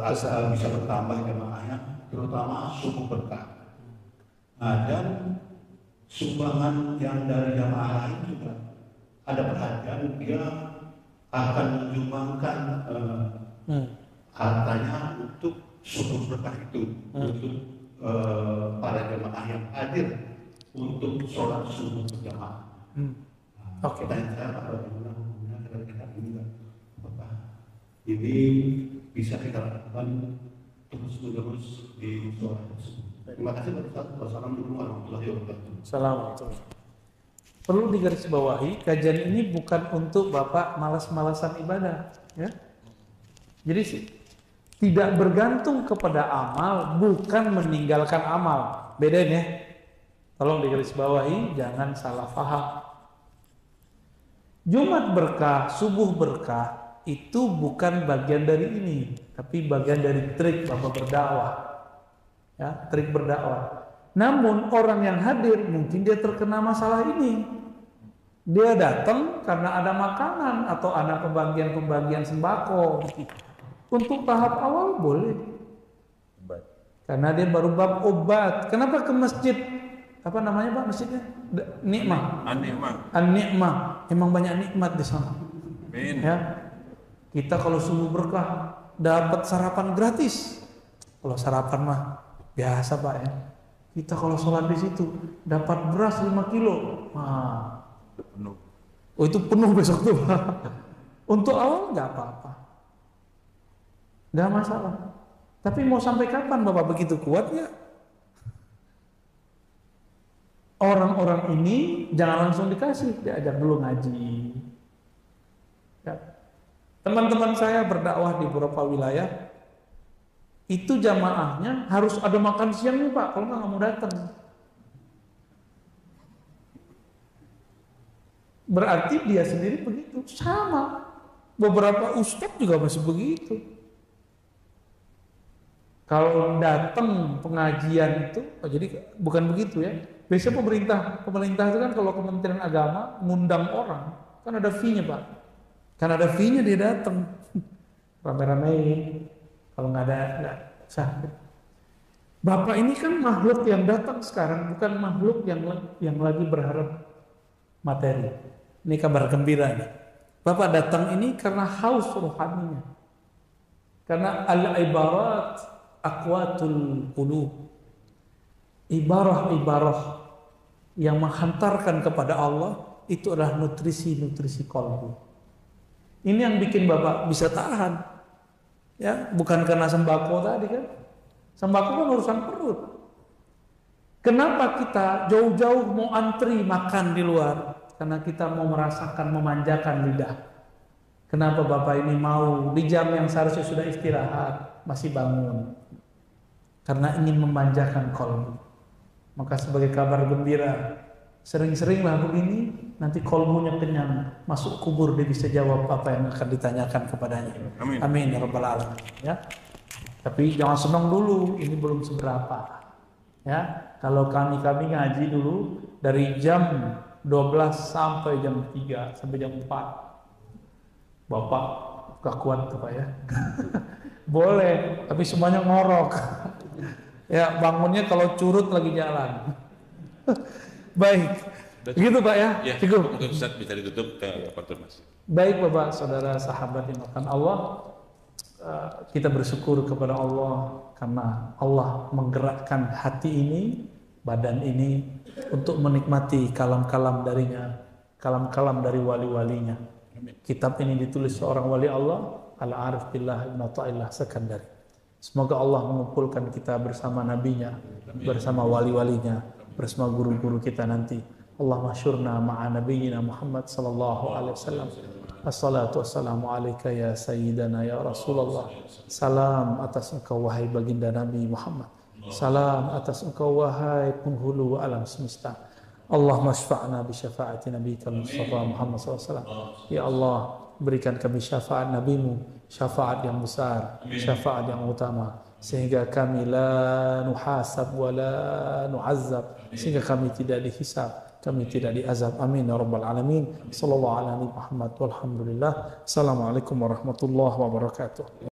[SPEAKER 6] asal bisa bertambah jamaahnya, terutama suku berkah. Nah, dan sumbangan yang dari jamaah lain juga ada perhatian, dia akan menyumbangkan hartanya untuk suku berkah itu, untuk para jamaah yang hadir untuk sholat subuh berjamaah.
[SPEAKER 1] Oke.
[SPEAKER 6] Pertanyaan saya bagaimana hubungan kita ini, apakah ini bisa kita lakukan terus-menerus di sholat tersebut? Terima kasih Pak Ustaz. Wassalamualaikum warahmatullahi wabarakatuh.
[SPEAKER 1] Assalamualaikum. Perlu digarisbawahi, kajian ini bukan untuk Bapak malas-malasan ibadah, ya. Jadi tidak bergantung kepada amal, bukan meninggalkan amal. Bedain ya. Tolong digarisbawahi, jangan salah paham. Jumat berkah, subuh berkah itu bukan bagian dari ini, tapi bagian dari trik Bapak berdakwah. Ya, trik berdakwah. Namun orang yang hadir mungkin dia terkena masalah ini. Dia datang karena ada makanan atau ada pembagian sembako. Untuk tahap awal boleh. Karena dia baru bab obat. Kenapa ke masjid? Apa namanya Pak masjidnya? Nikmah. An-Nikmah. Emang banyak nikmat di sana. Ya. Kita kalau subuh berkah dapat sarapan gratis. Kalau sarapan mah biasa Pak ya. Kita kalau sholat di situ dapat beras 5 kilo. Nah,
[SPEAKER 2] Penuh.
[SPEAKER 1] oh itu penuh besok tuh Pak. Untuk awal nggak apa-apa, nggak masalah. Tapi mau sampai kapan Bapak begitu kuatnya? Orang-orang ini jangan langsung dikasih, diajak dulu ngaji. Ya. Teman-teman saya berdakwah di beberapa wilayah, itu jamaahnya harus ada makan siang nih Pak, kalau nggak mau datang. Berarti dia sendiri begitu, sama. Beberapa ustadz juga masih begitu. Kalau datang pengajian itu, jadi bukan begitu ya. Biasanya pemerintah itu kan kalau Kementerian Agama ngundang orang, kan ada fee-nya Pak. Kan ada fee-nya dia datang, rame-ramein. Kalau nggak ada, nggak sah. Bapak ini kan makhluk yang datang sekarang, bukan makhluk yang lagi berharap materi. Ini kabar gembira nih. Bapak datang ini karena haus rohaninya. Karena al-ibarat aqwatul qulub. Ibarah-ibarah yang menghantarkan kepada Allah itu adalah nutrisi-nutrisi kalbu. Ini yang bikin Bapak bisa tahan. Ya, bukan karena sembako tadi kan. Sembako kan urusan perut. Kenapa kita jauh-jauh mau antri makan di luar? Karena kita mau merasakan, memanjakan lidah. Kenapa Bapak ini mau di jam yang seharusnya sudah istirahat, masih bangun? Karena ingin memanjakan kalbu. Maka sebagai kabar gembira, sering-seringlah begini, nanti kalbunya kenyang, masuk kubur dia bisa jawab apa yang akan ditanyakan kepadanya.
[SPEAKER 2] Amin.
[SPEAKER 1] Amin ya rabbal alamin. Ya. Tapi jangan senang dulu, ini belum seberapa. Ya, kalau kami ngaji dulu dari jam 12 sampai jam 3 sampai jam 4. Bapak gak kuat tuh Pak ya. Boleh, tapi semuanya ngorok. Ya, bangunnya kalau curut lagi jalan. Baik. Begitu Pak ya.
[SPEAKER 2] Ya,
[SPEAKER 1] cukup.
[SPEAKER 2] untuk Ustaz bisa ditutup Mas.
[SPEAKER 1] Baik Bapak, saudara sahabat yang akan Allah, kita bersyukur kepada Allah karena Allah menggerakkan hati ini, badan ini untuk menikmati kalam-kalam darinya, kalam-kalam dari wali-walinya. Kitab ini ditulis seorang wali Allah, Al-Arif Billah Ibn Ta'illah Sekandari. Semoga Allah mengumpulkan kita bersama nabinya, bersama wali-walinya, bersama guru-guru kita nanti. Allahumma syurna ma'a nabiyyina Muhammad sallallahu alaihi wasallam. Assalatu wassalamu alaika ya sayyidana ya Rasulullah. Salam atas engkau wahai baginda Nabi Muhammad. Salam atas engkau wahai penghulu alam semesta. Allahumma syfa'na bi syafaati nabiyika Mustafa Muhammad SAW. Ya Allah, berikan kami syafaat nabimu, syafaat yang besar, syafaat yang utama, sehingga kami la nuhasab wa la nu'azzab, sehingga kami tidak dihisab, kami tidak diazab. Amin ya rabbal alamin. Sallallahu alaihi Muhammad walhamdulillah. Assalamualaikum warahmatullahi wabarakatuh.